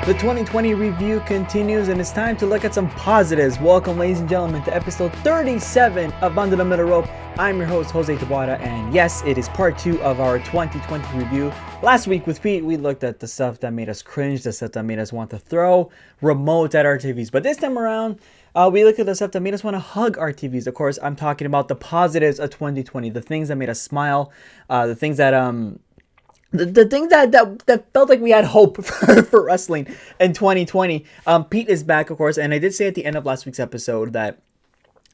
The 2020 review continues, and it's time to look at some positives. Welcome, ladies and gentlemen, to episode 37 of Under the Middle Rope. I'm your host, Jose Taboada, and yes, it is part 2 of our 2020 review. Last week with Pete, we looked at the stuff that made us cringe, the stuff that made us want to throw remotes at our TVs. But this time around, we looked at the stuff that made us want to hug our TVs. Of course, I'm talking about the positives of 2020, the things that made us smile, the things that the thing that felt like we had hope for wrestling in 2020. Pete is back, of course, and I did say at the end of last week's episode that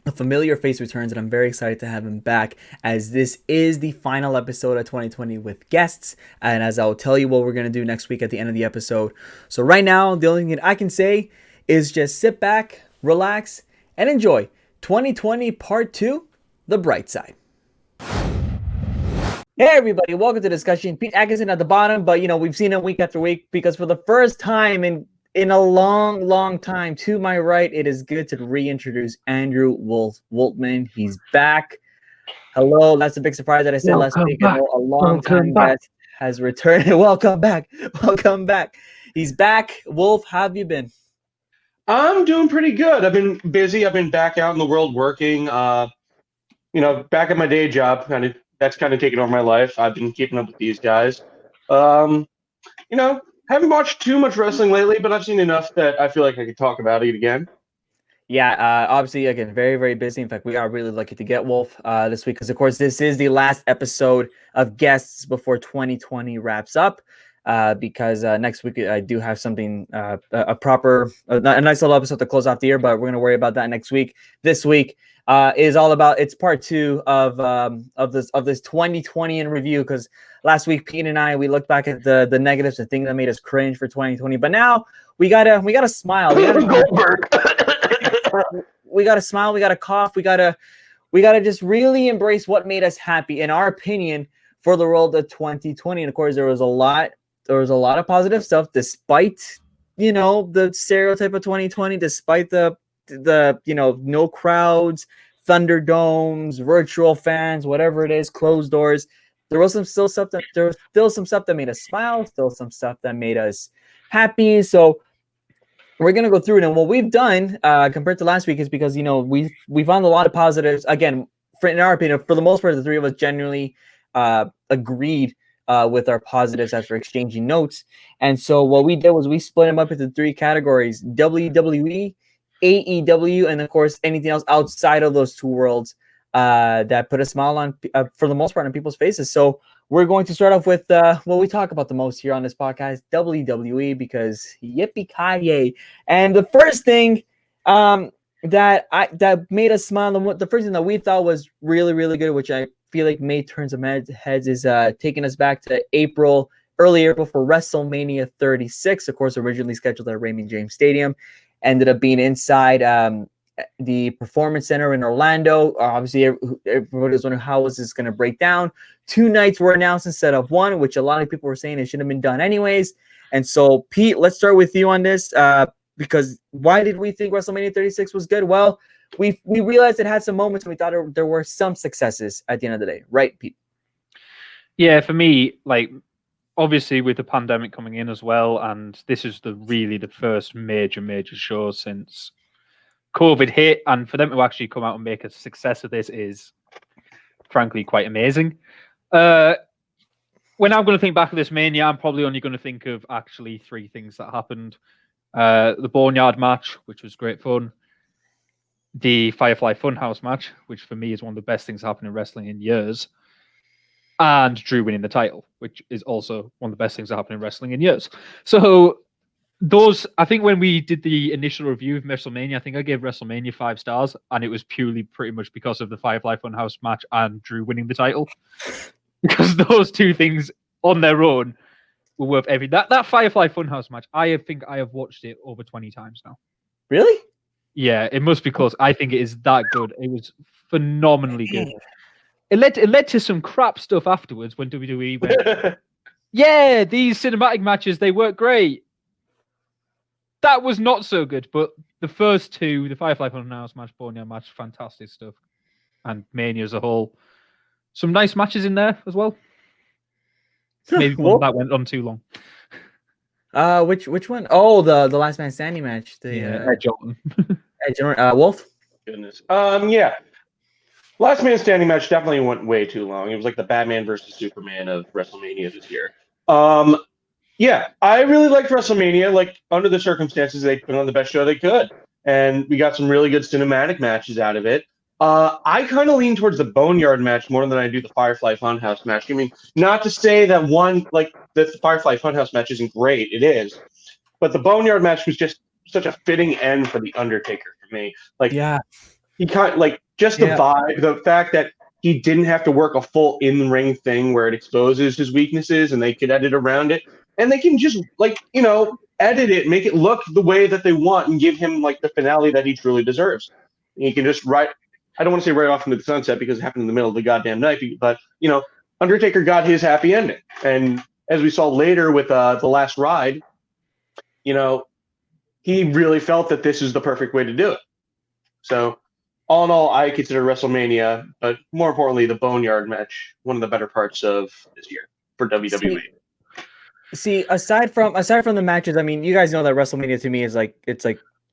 a familiar face returns, and I'm very excited to have him back, as this is the final episode of 2020 with guests, and as I'll tell you what we're going to do next week at the end of the episode. So right now, the only thing I can say is just sit back, relax, and enjoy 2020 Part 2, The Bright Side. Hey everybody, welcome to the discussion. Pete Atkinson at the bottom, but we've seen him week after week because for the first time in a long time, to my right, it is good to reintroduce Andrew Woltman. He's back. Hello, that's a big surprise that I said last week. I know a long-time guest has returned. Welcome back. He's back. Wolf, how have you been? I'm doing pretty good. I've been busy. I've been back out in the world working. Back at my day job. That's kind of taken over my life. I've been keeping up with these guys. Haven't watched too much wrestling lately, but I've seen enough that I feel like I could talk about it again. Yeah, obviously, again, very, very busy. In fact, we are really lucky to get Wolf this week because, of course, this is the last episode of guests before 2020 wraps up. Because next week I do have something, a nice little episode to close off the year, but we're going to worry about that next week. This week is all about, it's part 2 of this 2020 in review, because last week Pete and I, we looked back at the negatives, the things that made us cringe for 2020, but now we gotta smile. We gotta smile, we gotta cough, we gotta just really embrace what made us happy, in our opinion, for the world of 2020. And of course, there was a lot of positive stuff, despite the stereotype of 2020, despite the no crowds, Thunderdomes, virtual fans, whatever it is, closed doors. There was still some stuff that made us smile, still some stuff that made us happy. So we're gonna go through it, and what we've done compared to last week is because we found a lot of positives. Again, in our opinion, for the most part, the three of us genuinely agreed with our positives after exchanging notes. And so what we did was we split them up into 3 categories: WWE, AEW, and of course anything else outside of those 2 worlds that put a smile on, for the most part, on people's faces. So we're going to start off with what we talk about the most here on this podcast, WWE, because yippee-ki-yay. And the first thing that made us smile, the first thing that we thought was really, really good, which I feel like may turn some heads, is taking us back to early April for WrestleMania 36, of course, originally scheduled at Raymond James Stadium, ended up being inside the Performance Center in Orlando. Obviously, everybody was wondering how was this going to break down. 2 nights were announced instead of 1, which a lot of people were saying it should have been done anyways. And so, Pete, let's start with you on this, because why did we think WrestleMania 36 was good? Well, we realized it had some moments, and we thought there were some successes at the end of the day. Right, Pete? Yeah, for me, obviously with the pandemic coming in as well, and this is really the first major show since COVID hit, and for them to actually come out and make a success of this is frankly quite amazing. When I'm going to think back of this Mania, I'm probably only going to think of actually 3 things that happened. The Boneyard match, which was great fun. The Firefly Funhouse match, which for me is one of the best things happened in wrestling in years. And Drew winning the title, which is also one of the best things that happened in wrestling in years. So those, I think when we did the initial review of WrestleMania, I think I gave WrestleMania 5 stars, and it was purely pretty much because of the Firefly Funhouse match and Drew winning the title. Because those 2 things on their own were worth every... That Firefly Funhouse match, I think I have watched it over 20 times now. Really? Yeah, it must be close. I think it is that good. It was phenomenally good. It led to some crap stuff afterwards when WWE went, yeah, these cinematic matches, they work great. That was not so good, but the first 2, the Firefly Funhouse match, Boneyard match, fantastic stuff. And Mania as a whole. Some nice matches in there as well. Maybe one that went on too long. Which one? Oh, the last man standing match. The Edge Orton. Wolf. Goodness. Yeah. Last man standing match definitely went way too long. It was like the Batman versus Superman of WrestleMania this year. Yeah, I really liked WrestleMania. Like, under the circumstances, they put on the best show they could, and we got some really good cinematic matches out of it. I kind of lean towards the Boneyard match more than I do the Firefly Funhouse match. I mean, not to say that the Firefly Funhouse match isn't great. It is, but the Boneyard match was just such a fitting end for the Undertaker for me. Like, Yeah. he kind of just the vibe, the fact that he didn't have to work a full in-ring thing where it exposes his weaknesses and they could edit around it. And they can just edit it, make it look the way that they want and give him the finale that he truly deserves. He can just I don't want to say right off into the sunset because it happened in the middle of the goddamn night, but Undertaker got his happy ending. And as we saw later with the last ride, he really felt that this is the perfect way to do it. So all in all, I consider WrestleMania, but more importantly, the Boneyard match, one of the better parts of this year for WWE. See, aside from the matches, I mean, you guys know that WrestleMania to me is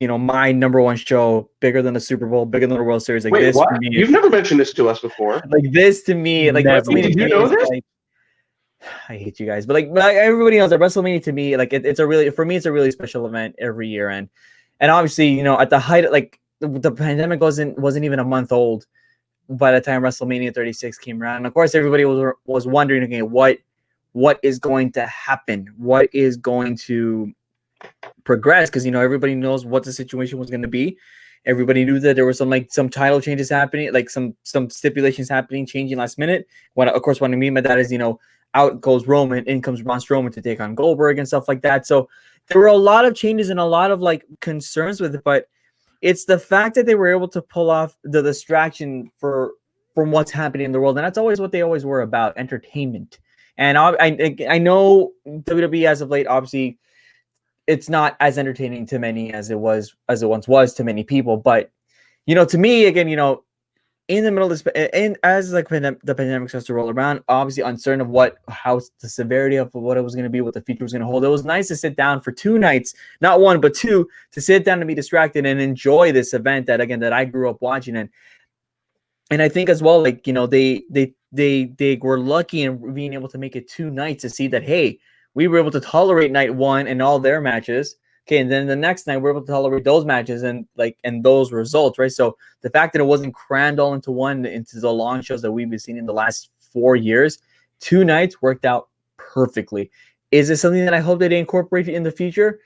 my number one show, bigger than the Super Bowl, bigger than the World Series. Wait, this what? For me, you've never mentioned this to us before. This to me, WrestleMania. Did you know this? I hate you guys, but everybody knows that WrestleMania to me, it's a really special event every year, and obviously, at the height, the pandemic wasn't even a month old by the time WrestleMania 36 came around, and of course, everybody was wondering, okay, what is going to happen? What is going to progress? Because everybody knows what the situation was going to be. Everybody knew that there were some title changes happening, some stipulations happening, changing last minute. What I mean by that is out goes Roman, in comes Braun Strowman to take on Goldberg and stuff like that. So there were a lot of changes and a lot of concerns with it, but it's the fact that they were able to pull off the distraction from what's happening in the world, and that's always what they always were about, entertainment. And I know WWE as of late, obviously, it's not as entertaining to many as it once was to many people. But to me, again, in the middle of this, and as the pandemic starts to roll around, obviously uncertain of how the severity of what it was going to be, what the future was going to hold. It was nice to sit down for 2 nights, not one but 2, to sit down and be distracted and enjoy this event that I grew up watching. And I think as well, they were lucky in being able to make it 2 nights to see that, hey, we were able to tolerate night 1 and all their matches. Okay, and then the next night we're able to tolerate those matches and those results, right? So the fact that it wasn't crammed all into the long shows that we've been seeing in the last 4 years, 2 nights worked out perfectly. Is it something that I hope that they incorporate in the future?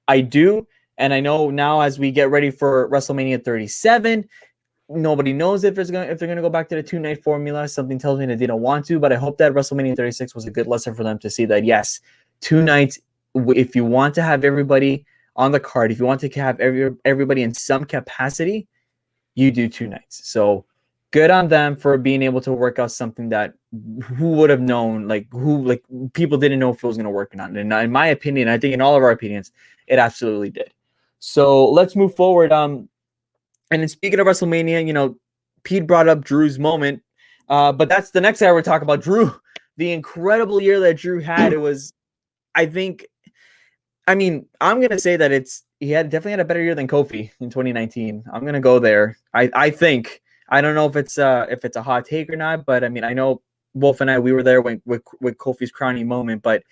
I do, and I know now as we get ready for WrestleMania 37. Nobody knows if they're going to go back to the 2-night formula. Something tells me that they don't want to, but I hope that WrestleMania 36 was a good lesson for them to see that, yes, 2 nights, if you want to have everybody on the card, if you want to have everybody in some capacity, you do 2 nights. So good on them for being able to work out something that who would have known, people didn't know if it was going to work or not. And in my opinion, I think in all of our opinions, it absolutely did. So let's move forward. And then speaking of WrestleMania, Pete brought up Drew's moment, but that's the next hour we're talking about. Drew, the incredible year that Drew had. It was, I'm going to say that he definitely had a better year than Kofi in 2019. I'm going to go there. I think. I don't know if it's a hot take or not, but I know Wolf and I, we were there with Kofi's crowning moment, but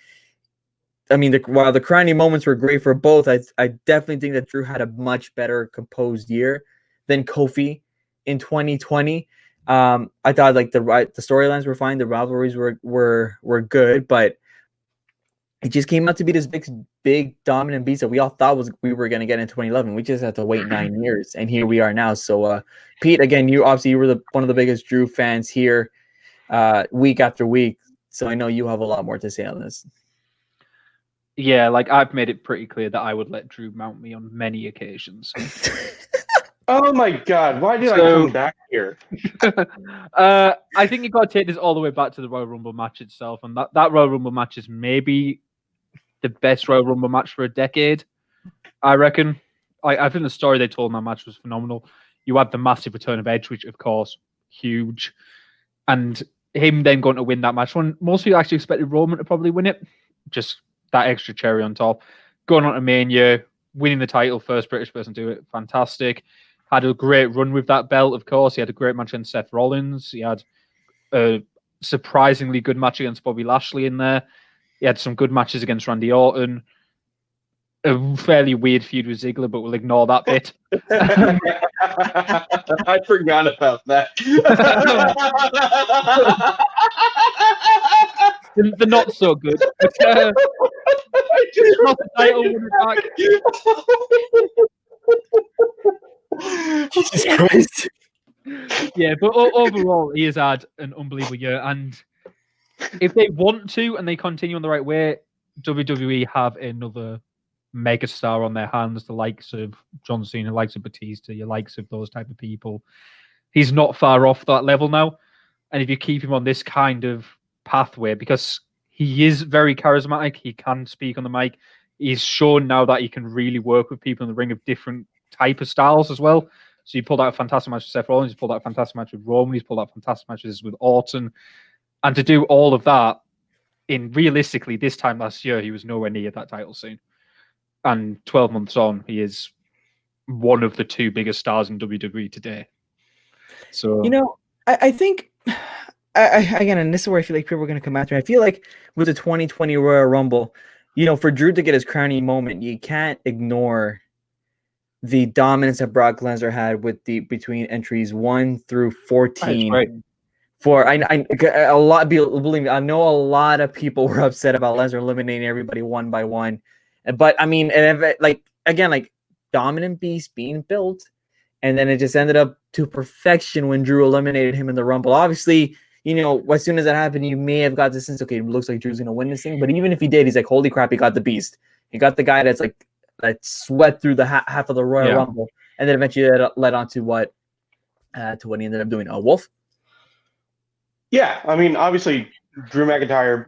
while the crowning moments were great for both, I definitely think that Drew had a much better composed year than Kofi in 2020. I thought the storylines were fine, the rivalries were good, but it just came out to be this big dominant beast that we all thought we were going to get in 2011. We just had to wait 9 years, and here we are now. So, Pete, again, you were one of the biggest Drew fans here, week after week. So I know you have a lot more to say on this. Yeah, I've made it pretty clear that I would let Drew mount me on many occasions. Oh my God! Why did I come back here? I think you've got to take this all the way back to the Royal Rumble match itself, and that Royal Rumble match is maybe the best Royal Rumble match for a decade. I reckon. I think the story they told in that match was phenomenal. You had the massive return of Edge, which of course huge, and him then going to win that match when most people actually expected Roman to probably win it. Just that extra cherry on top. Going on to Mania, winning the title, first British person to do it, fantastic. Had a great run with that belt, of course. He had a great match against Seth Rollins. He had a surprisingly good match against Bobby Lashley in there. He had some good matches against Randy Orton. A fairly weird feud with Ziggler, but we'll ignore that bit. I forgot about that. The not so good. But, I just not the title winner back. Jesus Christ. Yeah, but overall, he has had an unbelievable year. And if they want to and they continue on the right way, WWE have another megastar on their hands, the likes of John Cena, the likes of Batista, the likes of those type of people. He's not far off that level now. And if you keep him on this kind of pathway, because he is very charismatic, he can speak on the mic, he's shown now that he can really work with people in the ring of different type of styles as well. So he pulled out a fantastic match with Seth Rollins, he pulled out a fantastic match with Roman, he's pulled out fantastic matches with Orton. And to do all of that, in realistically, this time last year, he was nowhere near that title scene. And 12 months on, he is one of the two biggest stars in WWE today. So, you know, I think, again, and this is where I feel like people are going to come after me. I feel like with the 2020 Royal Rumble, you know, for Drew to get his crowning moment, you can't ignore the dominance that Brock Lesnar had with between entries 1 through 14. right. A lot, believe me, I know a lot of people were upset about Lesnar eliminating everybody one by one. But I mean, like dominant beast being built, and then it just ended up to perfection when Drew eliminated him in the Rumble. Obviously, you know, as soon as that happened, you may have got the sense, okay, it looks like Drew's gonna win this thing. But even if he did, he's like, holy crap, he got the beast. He got the guy that sweat through the half of the Royal Rumble, and then eventually that led on to what he ended up doing. Wolf. Yeah, I mean, obviously, Drew McIntyre.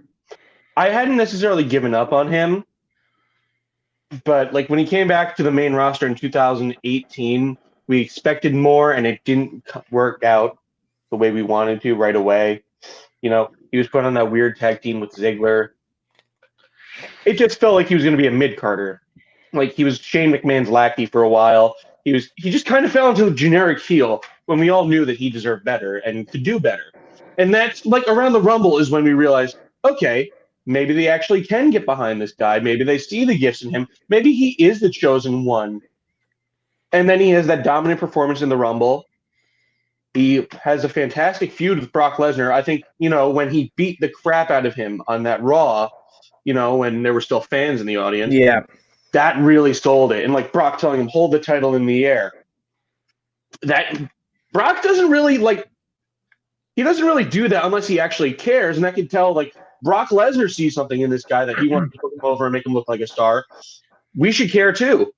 I hadn't necessarily given up on him. But like when he came back to the main roster in 2018, we expected more, and it didn't work out the way we wanted to right away. You know, he was put on that weird tag team with Ziggler. It just felt like he was going to be a mid-carder. Like he was Shane McMahon's lackey for a while. He just kind of fell into a generic heel when we all knew that he deserved better and could do better. And that's like around the Rumble is when we realized, okay, maybe they actually can get behind this guy. Maybe they see the gifts in him. Maybe he is the chosen one. And then he has that dominant performance in the Rumble. He has a fantastic feud with Brock Lesnar. I think, you know, when he beat the crap out of him on that Raw, you know, when there were still fans in the audience. Yeah. That really sold it. And like Brock telling him, hold the title in the air. That Brock doesn't really he doesn't really do that unless he actually cares. And I can tell Brock Lesnar sees something in this guy that he wants to put him over and make him look like a star. We should care too.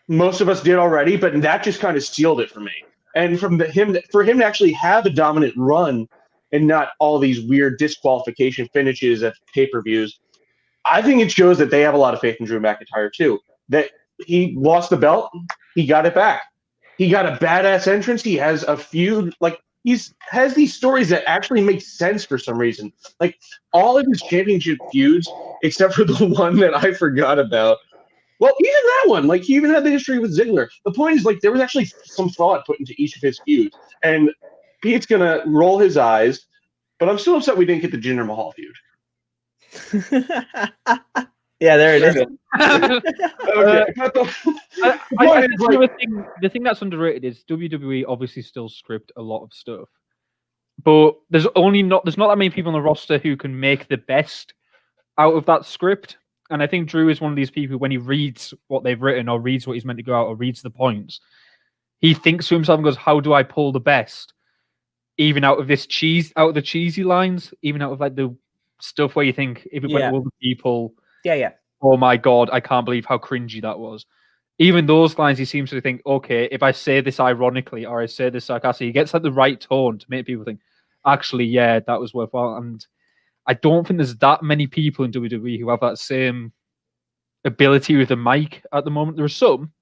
Most of us did already, but that just kind of sealed it for me. And for him to actually have a dominant run and not all these weird disqualification finishes at pay-per-views, I think it shows that they have a lot of faith in Drew McIntyre too. That he lost the belt, he got it back. He got a badass entrance. He has a feud. He has these stories that actually make sense for some reason. Like all of his championship feuds, except for the one that I forgot about. Well, even that one, he even had the history with Ziggler. The point is, there was actually some thought put into each of his feuds. And Pete's going to roll his eyes, but I'm still upset we didn't get the Jinder Mahal feud. Yeah, there it is. Okay. The thing that's underrated is WWE obviously still script a lot of stuff. But there's not that many people on the roster who can make the best out of that script. And I think Drew is one of these people, when he reads what they've written or reads what he's meant to go out or reads the points, he thinks to himself and goes, how do I pull the best? Even out of the cheesy lines, even out of the stuff where you think if it went to other people, oh my God, I can't believe how cringy that was. Even those lines, he seems to think, okay, if I say this ironically or I say this sarcastically, he gets the right tone to make people think, actually, yeah, that was worthwhile. And I don't think there's that many people in WWE who have that same ability with the mic at the moment. There are some.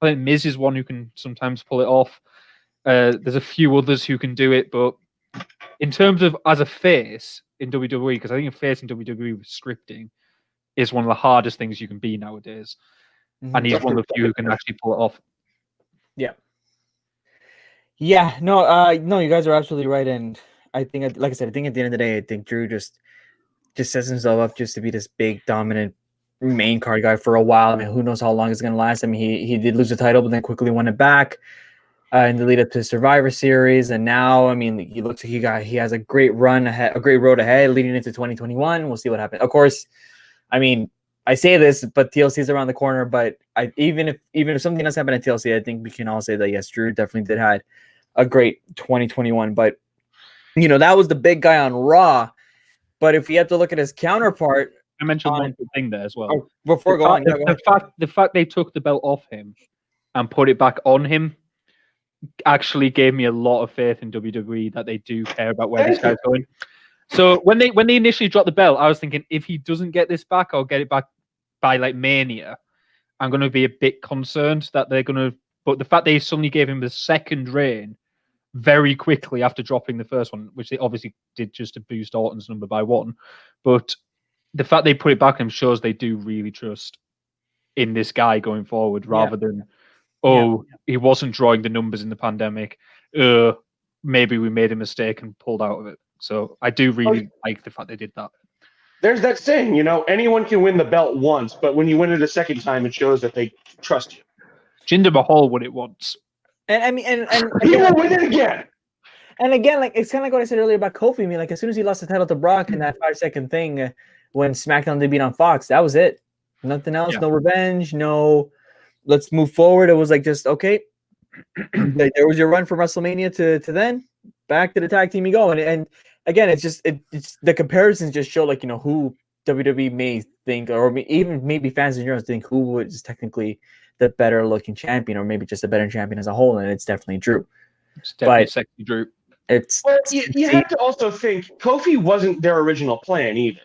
I think Miz is one who can sometimes pull it off. There's a few others who can do it, but in terms of as a face in WWE, because I think a face in WWE was scripting, is one of the hardest things you can be nowadays. And he's one of the few who can actually pull it off. Yeah. Yeah, no, no, you guys are absolutely right, and I think, like I said, I think at the end of the day, I think Drew just sets himself up just to be this big, dominant main card guy for a while. I mean, who knows how long it's gonna last? I mean, he did lose the title, but then quickly won it back in the lead up to Survivor Series, and now, I mean, he looks like he has a great run ahead, a great road ahead leading into 2021. We'll see what happens. Of course, I mean, I say this, but TLC is around the corner. But even if something else happened at TLC, I think we can all say that yes, Drew definitely did had a great 2021, but that was the big guy on Raw. But if you have to look at his counterpart, I mentioned one thing there as well. Oh, before going, the fact they took the belt off him and put it back on him actually gave me a lot of faith in WWE that they do care about where this guy's going. So when they initially dropped the belt, I was thinking if he doesn't get this back or get it back by like Mania, I'm going to be a bit concerned that they're going to. But the fact they suddenly gave him the second reign very quickly after dropping the first one, which they obviously did just to boost Orton's number by 1, but the fact they put it back him shows they do really trust in this guy going forward, rather than he wasn't drawing the numbers in the pandemic. Maybe we made a mistake and pulled out of it. So I do really like the fact they did that. There's that saying, anyone can win the belt once, but when you win it a second time, it shows that they trust you. Jinder Mahal won it once. And I mean, and he will win it again. And again, like it's kind of like what I said earlier about Kofi. I mean, like as soon as he lost the title to Brock in that 5-second thing when SmackDown debuted on Fox, that was it. Nothing else. No revenge. No. Let's move forward. It was like just okay. There was your run from WrestleMania to then back to the tag team you go. And again, it's the comparisons just show like who WWE may think, or even maybe fans in general think who is technically the better looking champion, or maybe just a better champion as a whole, and it's definitely Drew. It's definitely sexy Drew. You have to also think Kofi wasn't their original plan either.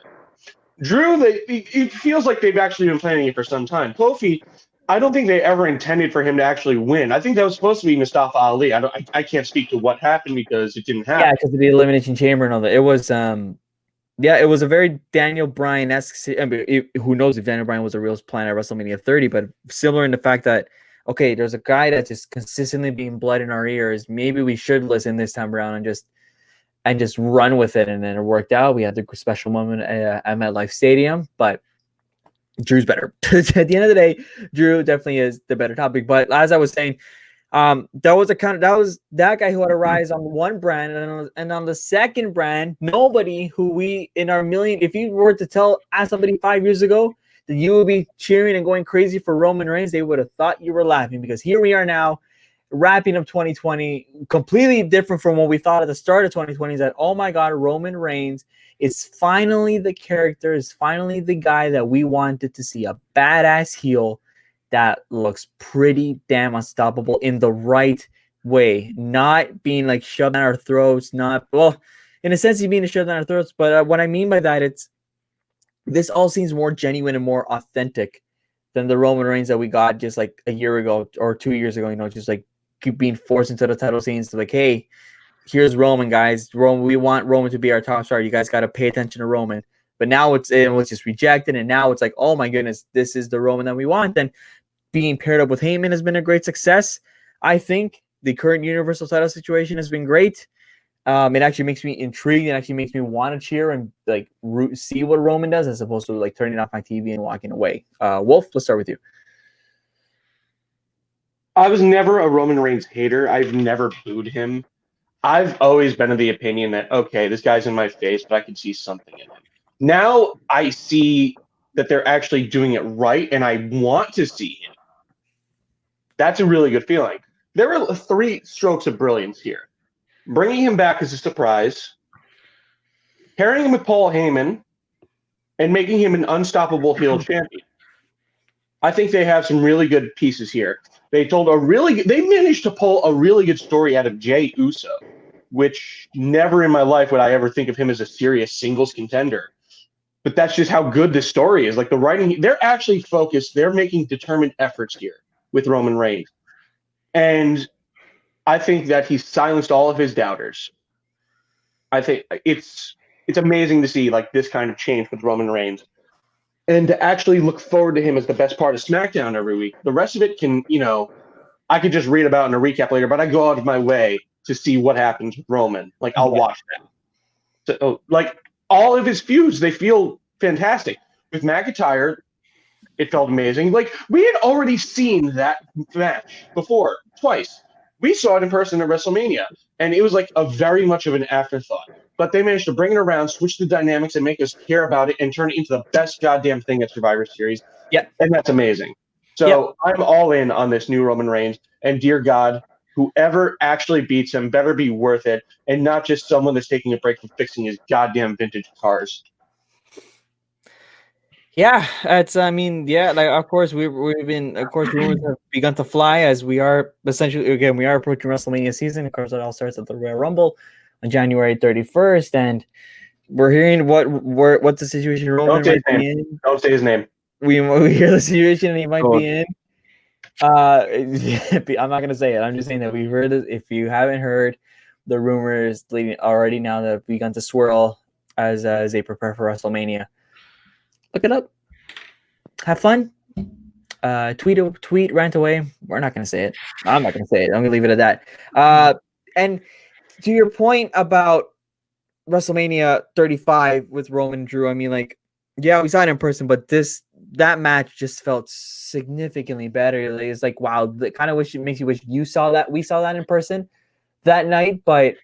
Drew, it feels like they've actually been planning it for some time. Kofi, I don't think they ever intended for him to actually win. I think that was supposed to be Mustafa Ali. I can't speak to what happened because it didn't happen. Yeah, because of the Elimination Chamber and all that. It was it was a very Daniel Bryan-esque. I mean, who knows if Daniel Bryan was a real plan at WrestleMania 30, but similar in the fact that, okay, there's a guy that's just consistently being blood in our ears. Maybe we should listen this time around and just run with it. And then it worked out. We had the special moment at MetLife Stadium, but Drew's better. At the end of the day, Drew definitely is the better topic. But as I was saying, that was that guy who had a rise on one brand, and on the second brand, nobody who we in our million. If you were to ask somebody 5 years ago that you would be cheering and going crazy for Roman Reigns, they would have thought you were laughing, because here we are now, wrapping up 2020, completely different from what we thought at the start of 2020. Is that, oh my God, Roman Reigns is finally the character, is finally the guy that we wanted to see, a badass heel that looks pretty damn unstoppable in the right way, not being like shoved down our throats. Not, well, in a sense, he's being shoved down our throats, but what I mean by that, this all seems more genuine and more authentic than the Roman Reigns that we got just like a year ago or 2 years ago. Just like keep being forced into the title scenes. Like, hey, here's Roman, guys. We want Roman to be our top star. You guys got to pay attention to Roman. But now it was just rejected, and now it's like, oh my goodness, this is the Roman that we want. And being paired up with Heyman has been a great success. I think the current Universal title situation has been great. It actually makes me intrigued. It actually makes me want to cheer and like see what Roman does, as opposed to like turning off my TV and walking away. Wolf, let's start with you. I was never a Roman Reigns hater. I've never booed him. I've always been of the opinion that, okay, this guy's in my face, but I can see something in him. Now I see that they're actually doing it right, and I want to see him. That's a really good feeling. There are 3 strokes of brilliance here. Bringing him back as a surprise, pairing him with Paul Heyman, and making him an unstoppable heel champion. I think they have some really good pieces here. They managed to pull a really good story out of Jey Uso, which never in my life would I ever think of him as a serious singles contender. But that's just how good this story is. Like the writing, they're actually focused. They're making determined efforts here with Roman Reigns. And I think that he's silenced all of his doubters. I think it's amazing to see like this kind of change with Roman Reigns. and to actually look forward to him as the best part of SmackDown every week. The rest of it can, I could just read about in a recap later, but I go out of my way to see what happens with Roman. Like, I'll watch that. So, like, all of his feuds, they feel fantastic. With McIntyre, it felt amazing. Like, we had already seen that match before, twice. We saw it in person at WrestleMania, and it was like a very much of an afterthought. But they managed to bring it around, switch the dynamics, and make us care about it, and turn it into the best goddamn thing at Survivor Series. Yeah. And that's amazing. So I'm all in on this new Roman Reigns, and dear God, whoever actually beats him better be worth it, and not just someone that's taking a break from fixing his goddamn vintage cars. Yeah, like of course rumors have begun to fly as we are essentially we are approaching WrestleMania season. Of course, it all starts at the Royal Rumble on January 31st, and we're hearing what the situation Roman might be in. Don't say his name. We hear the situation and he might be in. I'm not gonna say it. I'm just saying that we've heard it. If you haven't heard, the rumors leading already now that have begun to swirl as they prepare for WrestleMania. Look it up. Have fun. Tweet, rant away. We're not going to say it. I'm not going to say it. I'm going to leave it at that. And to your point about WrestleMania 35 with Roman and Drew, I mean, like, yeah, we saw it in person, but that match just felt significantly better. It's like, wow, it kind of makes you wish we saw that in person that night, but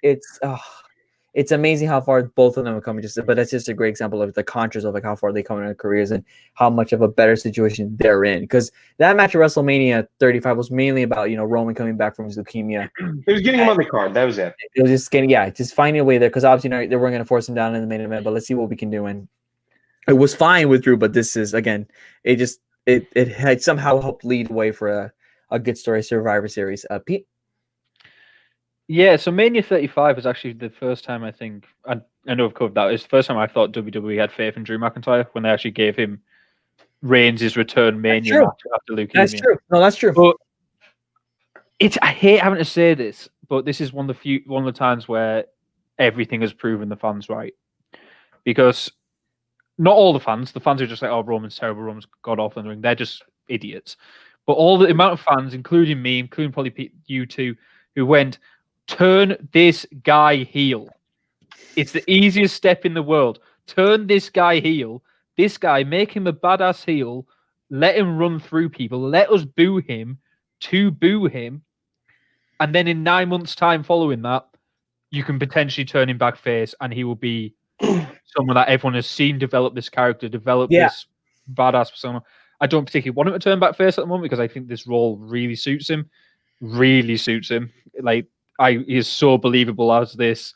it's amazing how far both of them have come. But that's just a great example of the contrast of like how far they come in their careers and how much of a better situation they're in. Because that match at WrestleMania 35 was mainly about Roman coming back from his leukemia. It was getting him on the card. That was it. It was just finding a way there. Because obviously they weren't going to force him down in the main event. But let's see what we can do. And it was fine with Drew, but this is again, it had somehow helped lead the way for a good story Survivor Series. Pete. Yeah, so Mania 35 was actually the first time I think, I know I've covered that, it's the first time I thought WWE had faith in Drew McIntyre when they actually gave him Reigns' return Mania match after leukemia. That's true. No, that's true. But I hate having to say this, but this is one of the times where everything has proven the fans right. Because not all the fans are just like, oh, Roman's terrible, Roman's god awful in the ring. They're just idiots. But all the amount of fans, including me, including probably you two, who went, turn this guy heel. It's the easiest step in the world. Turn this guy heel. This guy, make him a badass heel. Let him run through people. Let us boo him to boo him. And then in 9 months' time following that, you can potentially turn him back face and he will be someone that everyone has seen develop this character, develop this badass persona. I don't particularly want him to turn back face at the moment because I think this role really suits him. Really suits him. Like, he is so believable as this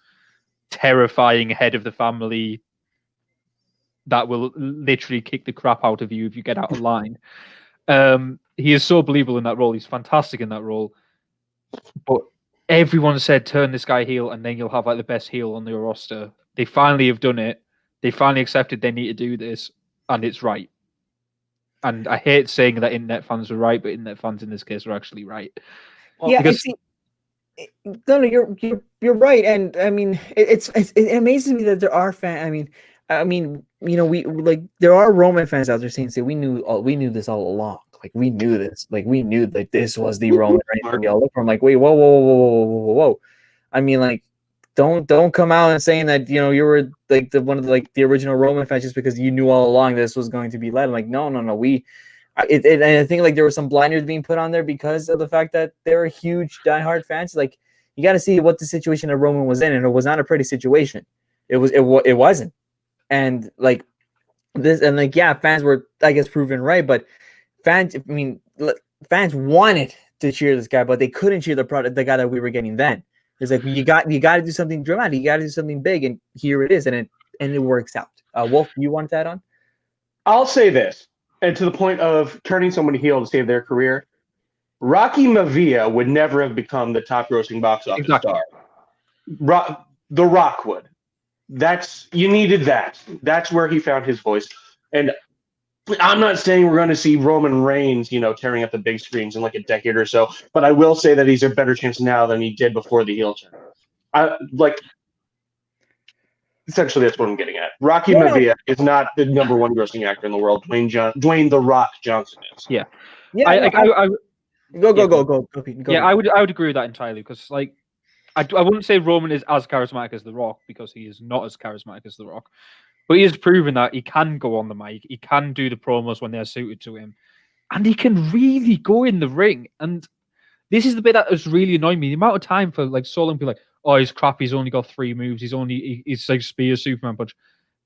terrifying head of the family that will literally kick the crap out of you if you get out of line. He is so believable in that role. He's fantastic in that role. But everyone said, turn this guy heel and then you'll have like the best heel on your roster. They finally have done it. They finally accepted they need to do this, and it's right. And I hate saying that internet fans are right, but internet fans in this case are actually right. Yeah, because no, you're right, and I mean it amazes me that there are fans. I mean, we like there are Roman fans out there saying, "We knew this all along. Like we knew this. Like we knew that this was the Roman Reigns." We all look for him like, "Wait, whoa!" I mean, like, don't come out and saying that you were like one of the original Roman fans just because you knew all along this was going to be led. I'm like, no. And I think like there were some blinders being put on there because of the fact that they were huge diehard fans. Like you got to see what the situation that Roman was in, and it was not a pretty situation. It wasn't, and like this, and like fans were I guess proven right, but fans wanted to cheer this guy, but they couldn't cheer the guy that we were getting then. It's like you got to do something dramatic, you got to do something big, and here it is, and it works out. Wolf, you want to add on? I'll say this. And to the point of turning someone heel to save their career, Rocky Maivia would never have become the top-grossing box office star. The Rock would. You needed that. That's where he found his voice. And I'm not saying we're going to see Roman Reigns, tearing up the big screens in like a decade or so, but I will say that he's a better chance now than he did before the heel turn. essentially that's what I'm getting at. Rocky Yeah. Maivia is not the number one grossing actor in the world. Dwayne The Rock Johnson is. Yeah. Yeah, go, Pete. Go, Yeah, Pete. I would agree with that entirely because like I wouldn't say Roman is as charismatic as The Rock because he is not as charismatic as The Rock, but he has proven that he can go on the mic, he can do the promos when they're suited to him, and he can really go in the ring. And this is the bit that has really annoyed me: the amount of time for like so long people like, oh, he's crap, he's only got 3 moves, he's like spear, Superman punch.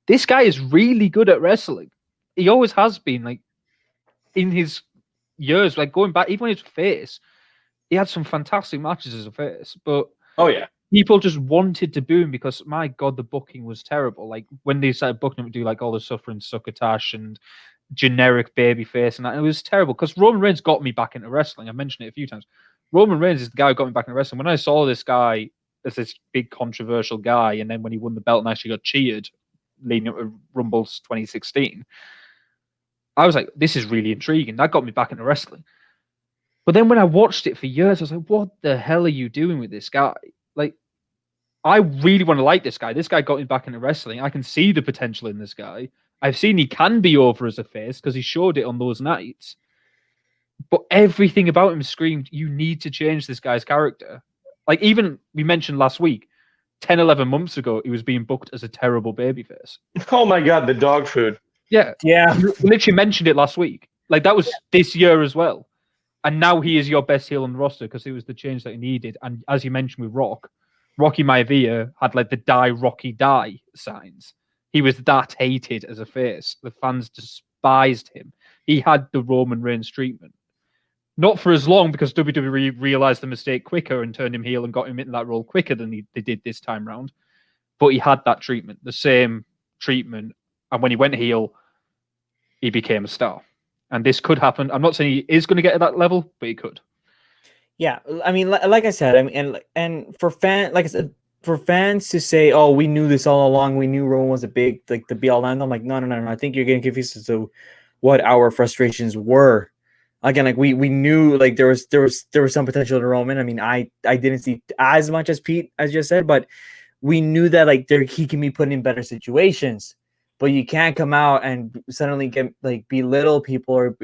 This guy is really good at wrestling. He always has been. Like in his years, like going back, even when he was face, he had some fantastic matches as a face, but Oh yeah, people just wanted to boo him because my god, the booking was terrible. Like when they started booking him to do like all the suffering succotash and generic baby face, and that, it was terrible because Roman Reigns got me back into wrestling. I mentioned it a few times. Roman Reigns is the guy who got me back into wrestling. When I saw this guy as this big controversial guy, and then when he won the belt and actually got cheered leading up to Rumble's 2016, I was like, this is really intriguing. That got me back into wrestling. But then when I watched it for years, I was like, what the hell are you doing with this guy? Like, I really want to like this guy. This guy got me back into wrestling. I can see the potential in this guy. I've seen he can be over as a face because he showed it on those nights. But everything about him screamed, you need to change this guy's character. Like, even we mentioned last week, 10, 11 months ago, he was being booked as a terrible babyface. oh my god, the dog food. Yeah. We literally mentioned it last week. Like, that was this year as well. And now he is your best heel on the roster because it was the change that he needed. And as you mentioned with Rocky Maivia had like the die Rocky die signs. He was that hated as a face. The fans despised him. He had the Roman Reigns treatment. Not for as long because WWE realized the mistake quicker and turned him heel and got him into that role quicker than they did this time round. But he had that treatment, the same treatment. And when he went heel, he became a star. And this could happen. I'm not saying he is going to get to that level, but he could. Yeah, I mean, like I said, I mean, and for like I said, for fans to say, "Oh, we knew this all along. We knew Roman was a big like the be all end." I'm like, no. I think you're getting confused as to what our frustrations were. Again, like we knew like there was some potential to Roman. I mean, I didn't see as much as Pete as just said, but we knew that like he can be put in better situations. But you can't come out and suddenly get like belittle people or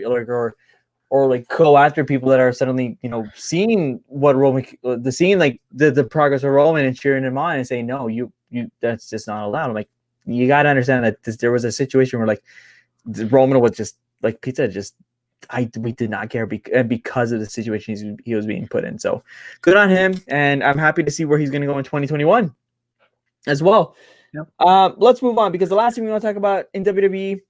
like go after people that are suddenly, seeing what Roman, seeing like the progress of Roman and cheering him on and saying, no, you that's just not allowed. I'm like, you got to understand that there was a situation where like Roman was just like Pete said, we did not care because of the situation he was being put in. So good on him. And I'm happy to see where he's going to go in 2021 as well. Yep. Let's move on because the last thing we want to talk about in WWE,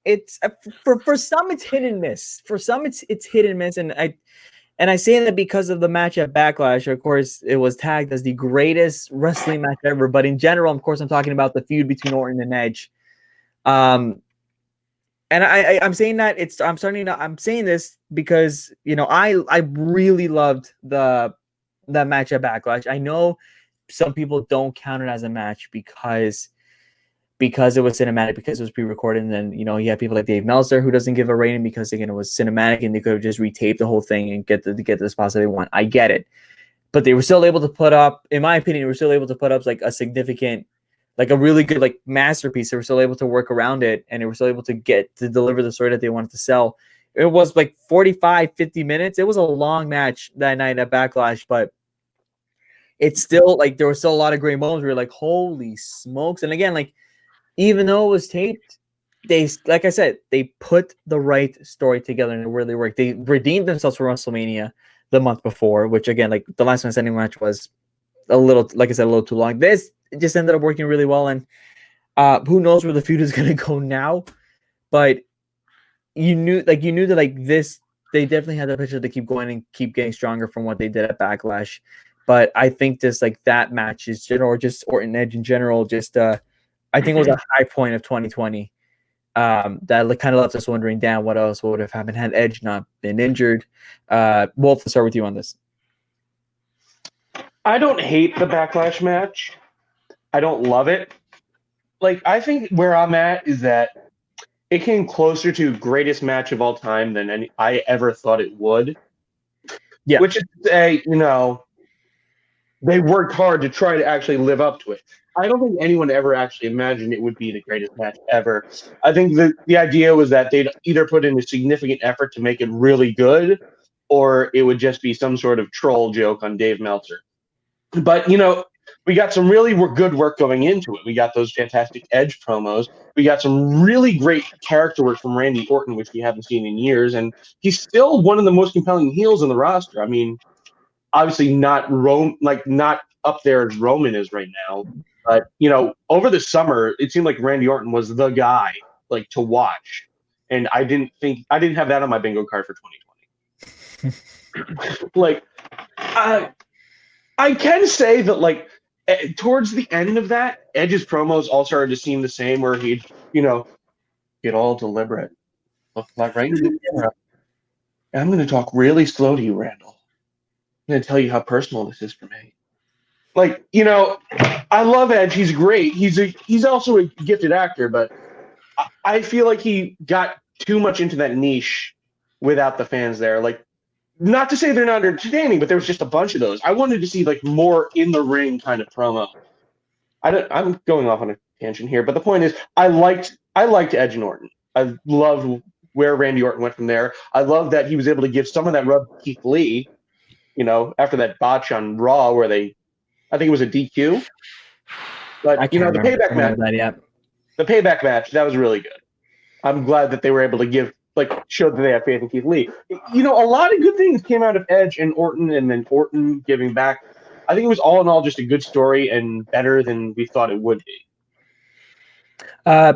it's for some it's hit and miss. For some it's hit and miss, and I say that because of the match at Backlash. Of course, it was tagged as the greatest wrestling match ever. But in general, of course, I'm talking about the feud between Orton and Edge. And I'm saying that I'm saying this because I really loved the match at Backlash. I know some people don't count it as a match because it was cinematic, because it was pre-recorded, and then you had people like Dave Meltzer who doesn't give a rating because again it was cinematic and they could have just retaped the whole thing and get the spots that they want. I get it, but they were still able to put up, in my opinion, like a significant, like a really good like masterpiece. They were still able to work around it, and they were still able to deliver the story that they wanted to sell. It was like 45-50 minutes. It was a long match that night at Backlash, but it's still like there were still a lot of great moments where you're like, holy smokes. And again, like even though it was taped, like I said, they put the right story together and it really worked. They redeemed themselves for WrestleMania the month before, which again, like the last man standing match was a little too long. This just ended up working really well, and who knows where the feud is gonna go now. But you knew that like this, they definitely had the potential to keep going and keep getting stronger from what they did at Backlash. But I think just like that match is or just Orton Edge in general, just I think it was a high point of 2020. That kind of left us wondering, damn, what else would have happened had Edge not been injured? Wolf, let's start with you on this. I don't hate the Backlash match. I don't love it. Like, I think where I'm at is that it came closer to greatest match of all time than I ever thought it would. Yeah. Which is to say, they worked hard to try to actually live up to it. I don't think anyone ever actually imagined it would be the greatest match ever. I think the idea was that they'd either put in a significant effort to make it really good, or it would just be some sort of troll joke on Dave Meltzer. But, we got some really good work going into it. We got those fantastic Edge promos. We got some really great character work from Randy Orton, which we haven't seen in years. And he's still one of the most compelling heels in the roster. I mean, obviously not not up there as Roman is right now. But, over the summer, it seemed like Randy Orton was the guy, to watch. And I didn't have that on my bingo card for 2020. I can say that, towards the end of that, Edge's promos all started to seem the same, where he'd, get all deliberate. Look right into the camera. I'm going to talk really slow to you, Randall. I'm going to tell you how personal this is for me. I love Edge. He's great. He's also a gifted actor, but I feel like he got too much into that niche without the fans there. Not to say they're not entertaining, but there was just a bunch of those. I wanted to see more in the ring kind of promo. I'm going off on a tangent here, but the point is, I liked Edge and Orton. I loved where Randy Orton went from there. I love that he was able to give some of that rub to Keith Lee. After that botch on Raw, where I think it was a DQ. But the payback match. The payback match, that was really good. I'm glad that they were able to give. Showed that they have faith in Keith Lee. A lot of good things came out of Edge and Orton, and then Orton giving back. I think it was all in all just a good story and better than we thought it would be.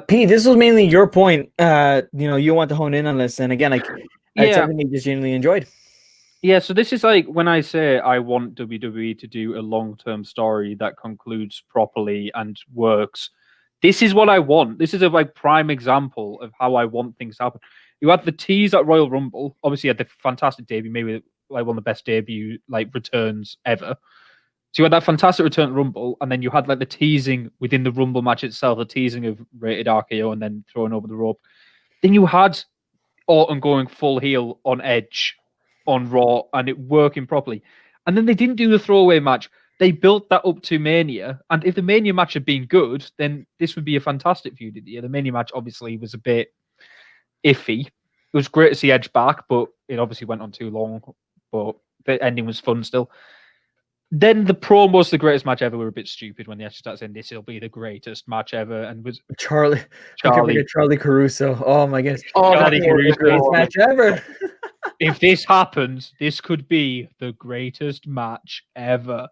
Pete, this was mainly your point. You want to hone in on this, and again, it's something you just genuinely enjoyed. Yeah, so this is when I say I want WWE to do a long-term story that concludes properly and works. This is what I want. This is a prime example of how I want things to happen. You had the tease at Royal Rumble. Obviously, you had the fantastic debut, maybe one of the best debut returns ever. So you had that fantastic return at Rumble, and then you had the teasing within the Rumble match itself, the teasing of rated RKO and then throwing over the rope. Then you had Orton going full heel on Edge on Raw and it working properly. And then they didn't do the throwaway match. They built that up to Mania, and if the Mania match had been good, then this would be a fantastic feud of the year. The Mania match obviously was a bit iffy. It was great to see Edge back, but it obviously went on too long. But the ending was fun still. Then the promos, the greatest match ever, were a bit stupid when they actually started saying this will be the greatest match ever, and was Charlie Caruso. Oh my goodness! Charlie Caruso, greatest match ever. If this happens, this could be the greatest match ever.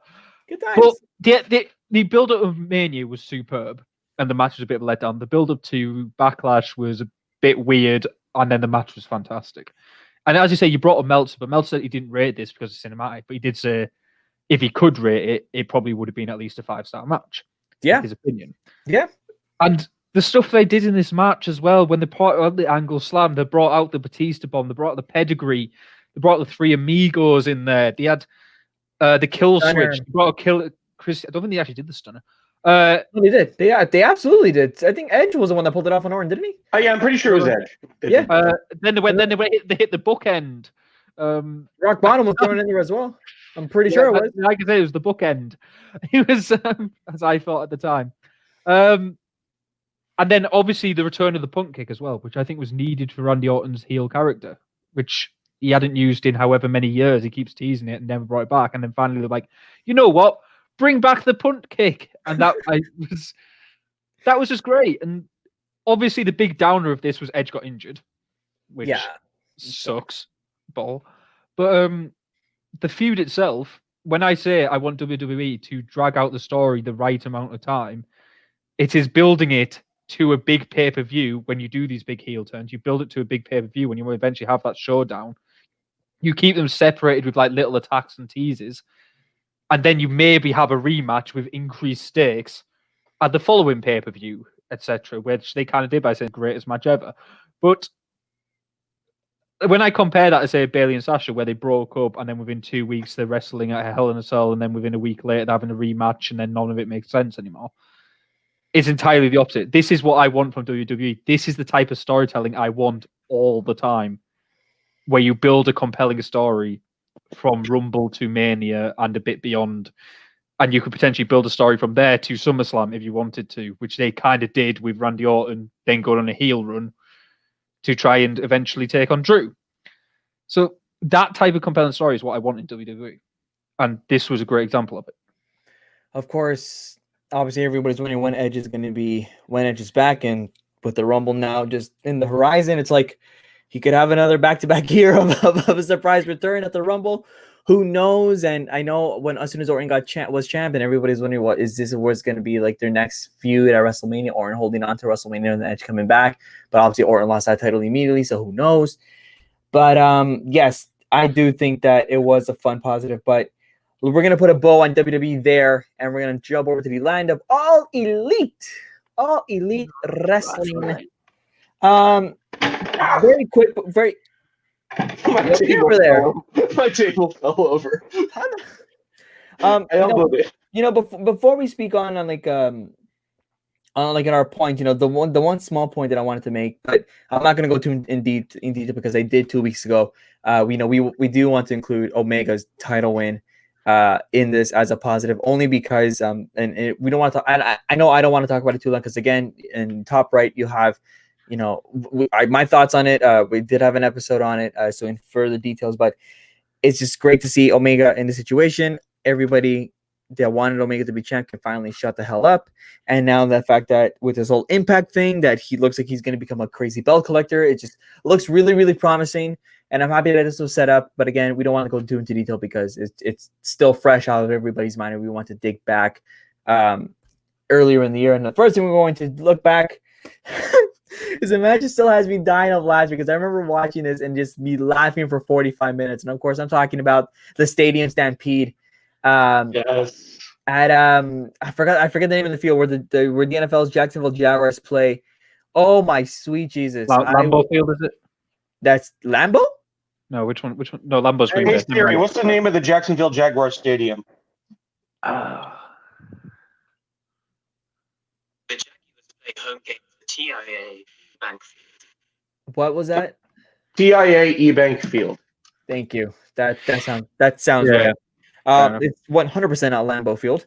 Good times. But the build-up of Mania was superb, and the match was a bit of a letdown. The build-up to Backlash was a bit weird, and then the match was fantastic. And as you say, you brought up Meltzer, but Meltzer said he didn't rate this because it's cinematic, but he did say if he could rate it, it probably would have been at least a 5-star match. Yeah. His opinion. Yeah. And the stuff they did in this match as well, when they brought out the angle slam, they brought out the Batista bomb, they brought out the pedigree, they brought the three amigos in there. They had the kill Stunner. switch. They brought a Chris. I don't think they actually did the stunner. No, they did. They absolutely did. I think Edge was the one that pulled it off on Orton, didn't he? Oh yeah, I'm pretty sure it was Edge. Yeah. Then they hit the bookend. Rock Bottom was thrown in there as well. I'm pretty sure it was. Like I say, it was the bookend. It was, as I thought at the time. And then obviously the return of the punt kick as well, which I think was needed for Randy Orton's heel character, which he hadn't used in however many years. He keeps teasing it and never brought it back. And then finally they're like, you know what? Bring back the punt kick. And that was just great. And obviously the big downer of this was Edge got injured, which sucks. Ball. But the feud itself, when I say I want WWE to drag out the story the right amount of time, it is building it to a big pay-per-view. When you do these big heel turns, you build it to a big pay-per-view when you will eventually have that showdown. You keep them separated with little attacks and teases, and then you maybe have a rematch with increased stakes at the following pay-per-view, etc., which they kind of did by saying greatest match ever. But when I compare that to, say, Bayley and Sasha, where they broke up and then within 2 weeks they're wrestling at Hell in a Cell, and then within a week later they're having a rematch, and then none of it makes sense anymore. It's entirely the opposite. This is what I want from WWE. This is the type of storytelling I want all the time, where you build a compelling story from Rumble to Mania and a bit beyond. And you could potentially build a story from there to SummerSlam if you wanted to, which they kind of did with Randy Orton, then going on a heel run to try and eventually take on Drew. So that type of compelling story is what I want in WWE. And this was a great example of it. Of course, obviously everybody's wondering when Edge is back, and with the Rumble now just in the horizon, it's like he could have another back-to-back year of a surprise return at the Rumble. Who knows? And I know as soon as Orton was champion, everybody's wondering what is this? What's going to be like their next feud at WrestleMania? Orton holding on to WrestleMania and the Edge coming back, but obviously Orton lost that title immediately, so who knows? But yes, I do think that it was a fun positive. But we're gonna put a bow on WWE there, and we're gonna jump over to the land of All Elite Wrestling. Very quick, very. My table over there. My table fell over. Before we speak on like in our point, the one small point that I wanted to make, but I'm not going to go too in detail because I did 2 weeks ago. We do want to include Omega's title win in this as a positive, only because we don't want to. I know I don't want to talk about it too long because again, in top right you have. My thoughts on it. We did have an episode on it, so in further details, but it's just great to see Omega in the situation. Everybody that wanted Omega to be champ can finally shut the hell up. And now the fact that with this whole Impact thing, that he looks like he's going to become a crazy belt collector, it just looks really, really promising. And I'm happy that this was set up. But again, we don't want to go too into detail because it's still fresh out of everybody's mind, and we want to dig back earlier in the year. And the first thing we're going to look back is the match still has me dying of laughter because I remember watching this and just me laughing for 45 minutes. And of course, I'm talking about the Stadium Stampede. Yes. At I forget the name of the field where the NFL's Jacksonville Jaguars play. Oh my sweet Jesus! Lambeau Field, is it? That's Lambeau? No, which one? No, Lambeau's Green Hey Bay. Siri, what's the name of the Jacksonville Jaguars stadium? The Jaguars play home games at TIA Bank Field. What was that? TIA eBank Field. Thank you. That sounds right. It's 100% not Lambeau Field.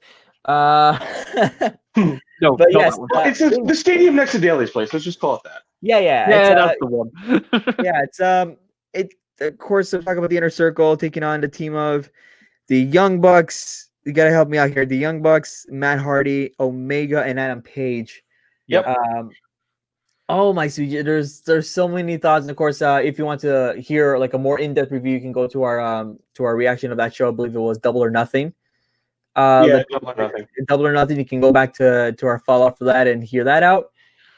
No, but yes, it's the stadium next to Daly's place. Let's just call it that. Yeah, that's the one. Yeah, it's of course to talk about the Inner Circle taking on the team of the Young Bucks. You gotta help me out here. The Young Bucks, Matt Hardy, Omega, and Adam Page. Yep. Oh my sweet, there's so many thoughts, and of course, if you want to hear like a more in-depth review, you can go to our reaction of that show. I believe it was Double or Nothing. Double or Nothing. Double or Nothing. You can go back to our follow-up for that and hear that out.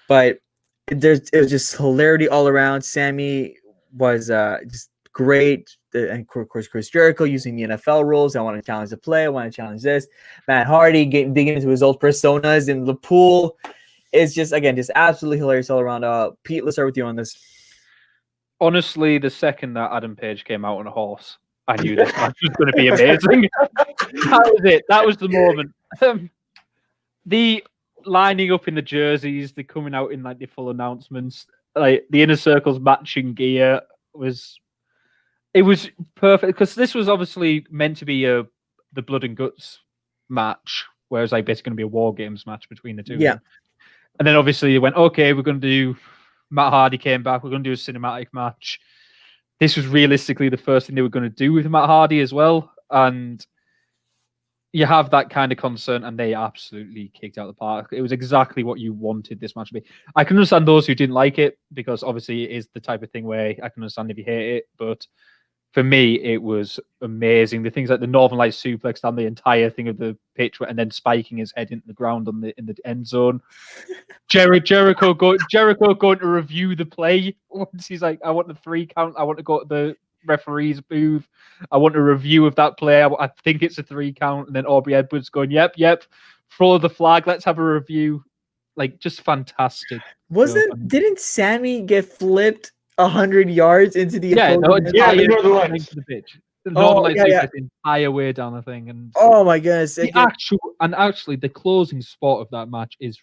But it was just hilarity all around. Sammy was just great, and of course Chris Jericho using the NFL rules. I want to challenge the play. I want to challenge this. Matt Hardy digging into his old personas in the pool. It's just absolutely hilarious all around. Pete, let's start with you on this. Honestly, the second that Adam Page came out on a horse, I knew this match was going to be amazing. That was it. That was the moment. The lining up in the jerseys, the coming out in like the full announcements, like the Inner Circle's matching gear was perfect because this was obviously meant to be the blood and guts match, whereas like basically going to be a War Games match between the two. Yeah. And then obviously they went, okay, we're going to do Matt Hardy came back. We're going to do a cinematic match. This was realistically the first thing they were going to do with Matt Hardy as well. And you have that kind of concern, and they absolutely kicked out the park. It was exactly what you wanted this match to be. I can understand those who didn't like it because obviously it is the type of thing where I can understand if you hate it. But for me, it was amazing. The things like the Northern Lights suplex down the entire thing of the pitch, and then spiking his head into the ground in the end zone. Jericho going to review the play once he's like, I want the 3 count. I want to go to the referee's booth. I want a review of that play. I think it's a 3 count. And then Aubrey Edwards going, yep. Throw the flag. Let's have a review. Like, just fantastic. Didn't Sammy get flipped 100 yards into the the Northern Lights. The pitch. The Northern Lights the entire way down the thing. And oh my goodness. Actually the closing spot of that match is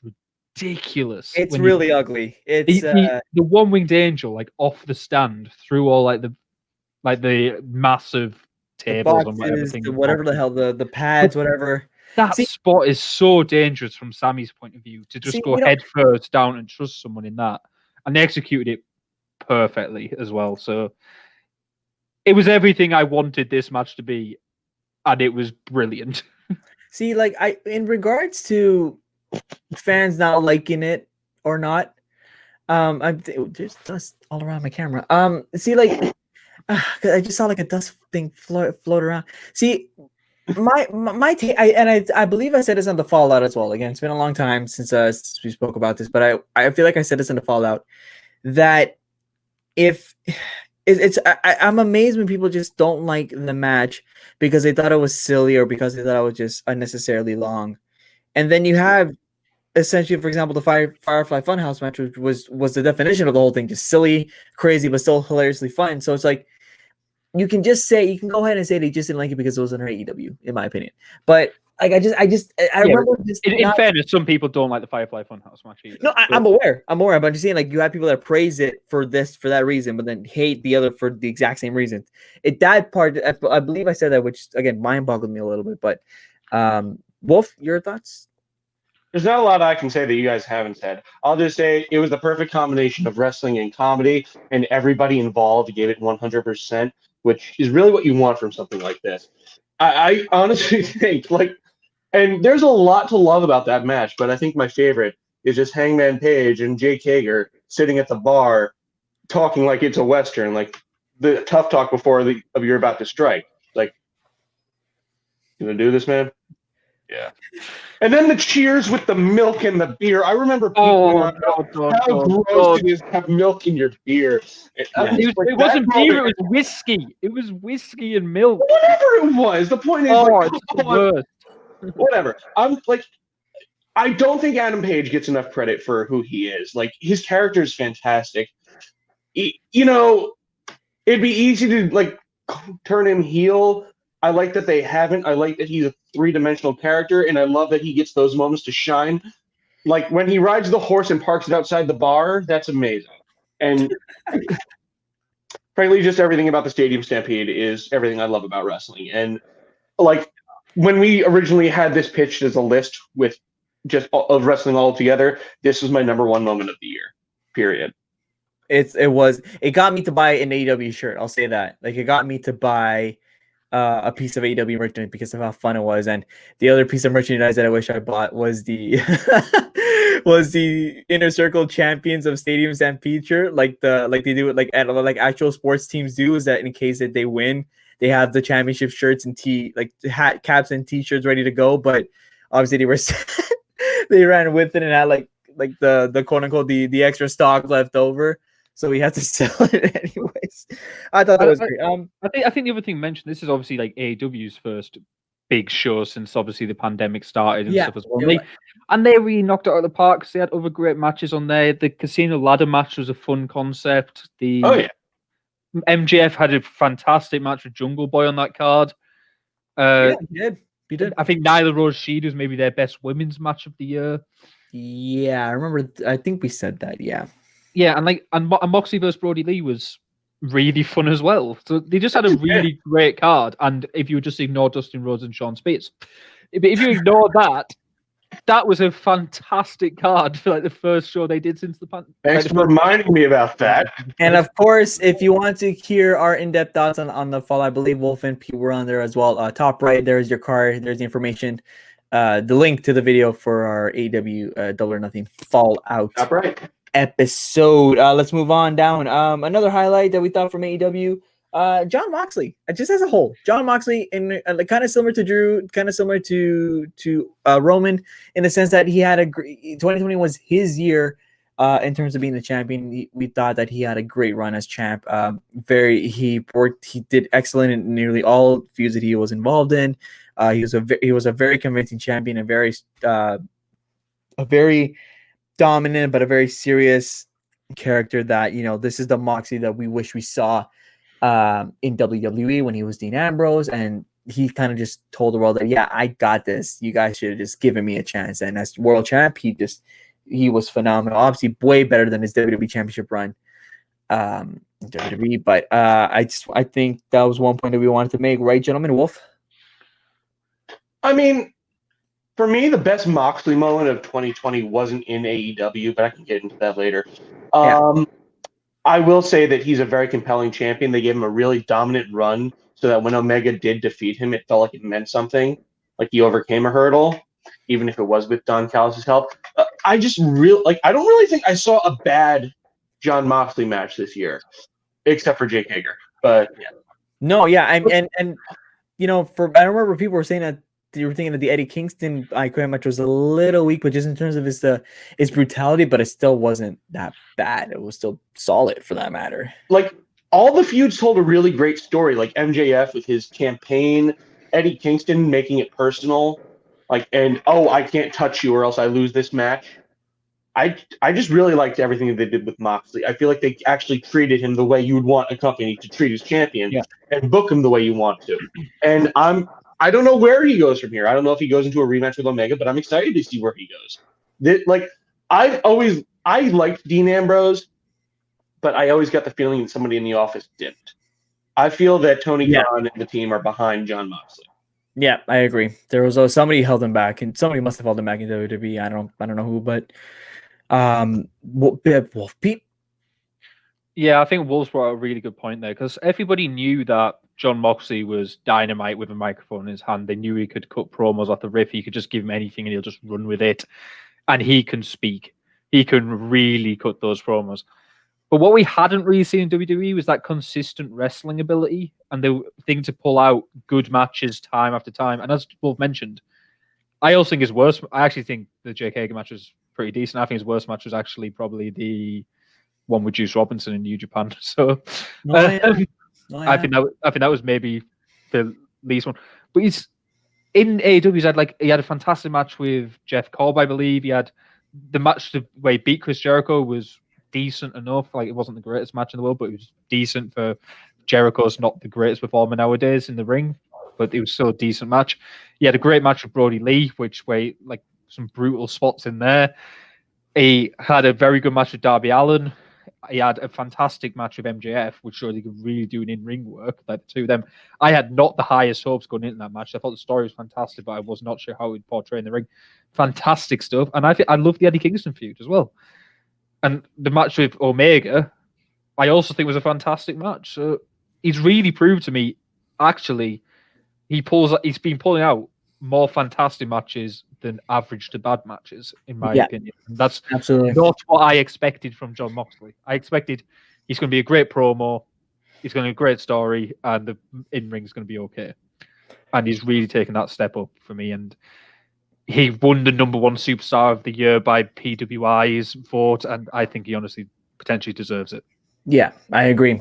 ridiculous. It's really ugly. It's the one-winged angel like off the stand through all like the massive tables boxes, and whatever thing. whatever the hell, the pads, whatever. That spot is so dangerous from Sammy's point of view to just go head first down and trust someone in that. And they executed it perfectly as well. So it was everything I wanted this match to be, and it was brilliant. See, like in regards to fans not liking it or not, there's dust all around my camera. See, like I just saw like a dust thing float around. See, my take, I believe I said this on the Fallout as well. Again, it's been a long time since we spoke about this, but I feel like I said this in the Fallout that if I'm amazed when people just don't like the match because they thought it was silly or because they thought it was just unnecessarily long, and then you have essentially, for example, the Firefly Funhouse match, which was the definition of the whole thing, just silly, crazy, but still hilariously fun. So it's like you can go ahead and say they just didn't like it because it wasn't AEW, in my opinion. But like I remember just in fairness, some people don't like the Firefly Funhouse match either. No, I'm aware, but I'm just saying, like, you have people that praise it for that reason, but then hate the other for the exact same reason. That part, I believe I said that, which again mind boggled me a little bit. But Wolf, your thoughts? There's not a lot I can say that you guys haven't said. I'll just say it was the perfect combination of wrestling and comedy, and everybody involved gave it 100%, which is really what you want from something like this. I honestly think, like, and there's a lot to love about that match, but I think my favorite is just Hangman Page and Jake Hager sitting at the bar talking like it's a Western, like the tough talk before you're about to strike. Like, you gonna do this, man? Yeah. And then the cheers with the milk and the beer. I remember people how gross it is to have milk in your beer. It wasn't beer, it was whiskey. It was whiskey and milk. Whatever it was. The point is, whatever. I'm like, I don't think Adam Page gets enough credit for who he is. Like, his character is fantastic. It'd be easy to like turn him heel. I like that they haven't. I like that he's a three-dimensional character, and I love that he gets those moments to shine. Like when he rides the horse and parks it outside the bar, that's amazing. And frankly, just everything about the Stadium Stampede is everything I love about wrestling. And like when we originally had this pitched as a list with just of wrestling all together, this was my number one moment of the year. Period. It got me to buy an AEW shirt. I'll say that. Like, it got me to buy a piece of AEW merchandise because of how fun it was. And the other piece of merchandise that I wish I bought was the Inner Circle Champions of Stadium Stampede shirt, like they do it like actual sports teams do. Is that in case that they win, they have the championship shirts and hat caps and t-shirts ready to go. But obviously they ran with it and had like the quote unquote the extra stock left over. So we had to sell it anyways. I thought that was great. I think the other thing mentioned, this is obviously like AEW's first big show since obviously the pandemic started and stuff as well. And they really knocked it out of the park because they had other great matches on there. The Casino Ladder match was a fun concept. MJF had a fantastic match with Jungle Boy on that card. He did. I think Nyla Rose Sheed was maybe their best women's match of the year. Yeah, I remember. I think we said that. Yeah. Yeah, and Moxley versus Brody Lee was really fun as well. So they just had a really great card. And if you just ignore Dustin Rhodes and Sean Spears, if you ignore that was a fantastic card for like the first show they did since the pandemic. Thanks for reminding me about that. And of course, if you want to hear our in-depth thoughts on the fall, I believe Wolf and Pete were on there as well. Top right, there's your card. There's the information. The link to the video for our AEW Double or Nothing Fallout. Top right. Episode. Let's move on down. Another highlight that we thought from AEW, Jon Moxley, just as a whole. Jon Moxley, in kind of similar to Drew, kind of similar to Roman, in the sense that he had 2020 was his year in terms of being the champion. We thought that he had a great run as champ. He did excellent in nearly all feuds that he was involved in. He was a very convincing champion, a very dominant but a very serious character that, this is the Moxley that we wish we saw in WWE when he was Dean Ambrose, and he kind of just told the world that, yeah, I got this, you guys should have just given me a chance. And as world champ, he was phenomenal, obviously way better than his WWE championship run WWE. But I think that was one point that we wanted to make, right, gentlemen? Wolf? I mean, For me, the best Moxley moment of 2020 wasn't in AEW, but I can get into that later. I will say that he's a very compelling champion. They gave him a really dominant run so that when Omega did defeat him, it felt like it meant something, like he overcame a hurdle, even if it was with Don Callis' help. I don't really think I saw a bad Jon Moxley match this year, except for Jake Hager. But yeah. No, yeah, and I remember people were saying that you were thinking that the Eddie Kingston IQM match was a little weak, but just in terms of his brutality, but it still wasn't that bad. It was still solid for that matter. Like, all the feuds told a really great story, like MJF with his campaign, Eddie Kingston making it personal, I can't touch you or else I lose this match. I just really liked everything that they did with Moxley. I feel like they actually treated him the way you would want a company to treat his champion and book him the way you want to. And I don't know where he goes from here. I don't know if he goes into a rematch with Omega, but I'm excited to see where he goes. I liked Dean Ambrose, but I always got the feeling that somebody in the office didn't. I feel that Tony Khan and the team are behind Jon Moxley. Yeah, I agree. There was somebody held him back, and somebody must have held him back in WWE. I don't know who, but Wolf Pete. Yeah, I think Wolves brought a really good point there because everybody knew that Jon Moxley was dynamite with a microphone in his hand. They knew he could cut promos off the riff. You could just give him anything and he'll just run with it. And he can speak. He can really cut those promos. But what we hadn't really seen in WWE was that consistent wrestling ability and the thing to pull out good matches time after time. And as Wolf mentioned, I also think his worst. I actually think the Jake Hager match was pretty decent. I think his worst match was actually probably the one with Juice Robinson in New Japan. So I think that was maybe the least one. But he's in AEW. He had a fantastic match with Jeff Cobb, I believe. He had the match where he beat Chris Jericho was decent enough. Like, it wasn't the greatest match in the world, but it was decent for Jericho's not the greatest performer nowadays in the ring, but it was still a decent match. He had a great match with Brody Lee, some brutal spots in there. He had a very good match with Darby Allin. He had a fantastic match with MJF, which showed he could really do an in-ring work. Like the two of them, I had not the highest hopes going into that match. I thought the story was fantastic, but I was not sure how it would portray in the ring. Fantastic stuff, and I love the Eddie Kingston feud as well. And the match with Omega, I also think was a fantastic match. So he's really proved to me, actually, he's been pulling out more fantastic matches than average to bad matches, in my opinion. And that's absolutely not what I expected from Jon Moxley. I expected he's going to be a great promo, he's going to be a great story, and the in-ring is going to be okay. And he's really taken that step up for me. And he won the number one superstar of the year by PWI's vote, and I think he honestly potentially deserves it. Yeah, I agree.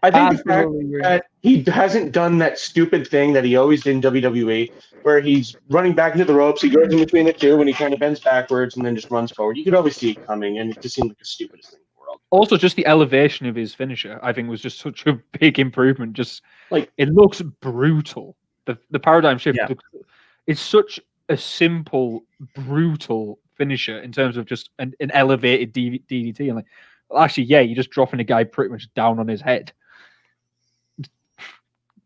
I think the fact that he hasn't done that stupid thing that he always did in WWE, where he's running back into the ropes, he goes in between the two, and he kind of bends backwards and then just runs forward. You could always see it coming, and it just seemed like the stupidest thing in the world. Also, just the elevation of his finisher, I think, was just such a big improvement. Just it looks brutal. The paradigm shift. Yeah. It's such a simple, brutal finisher in terms of just an elevated DDT, and you're just dropping a guy pretty much down on his head.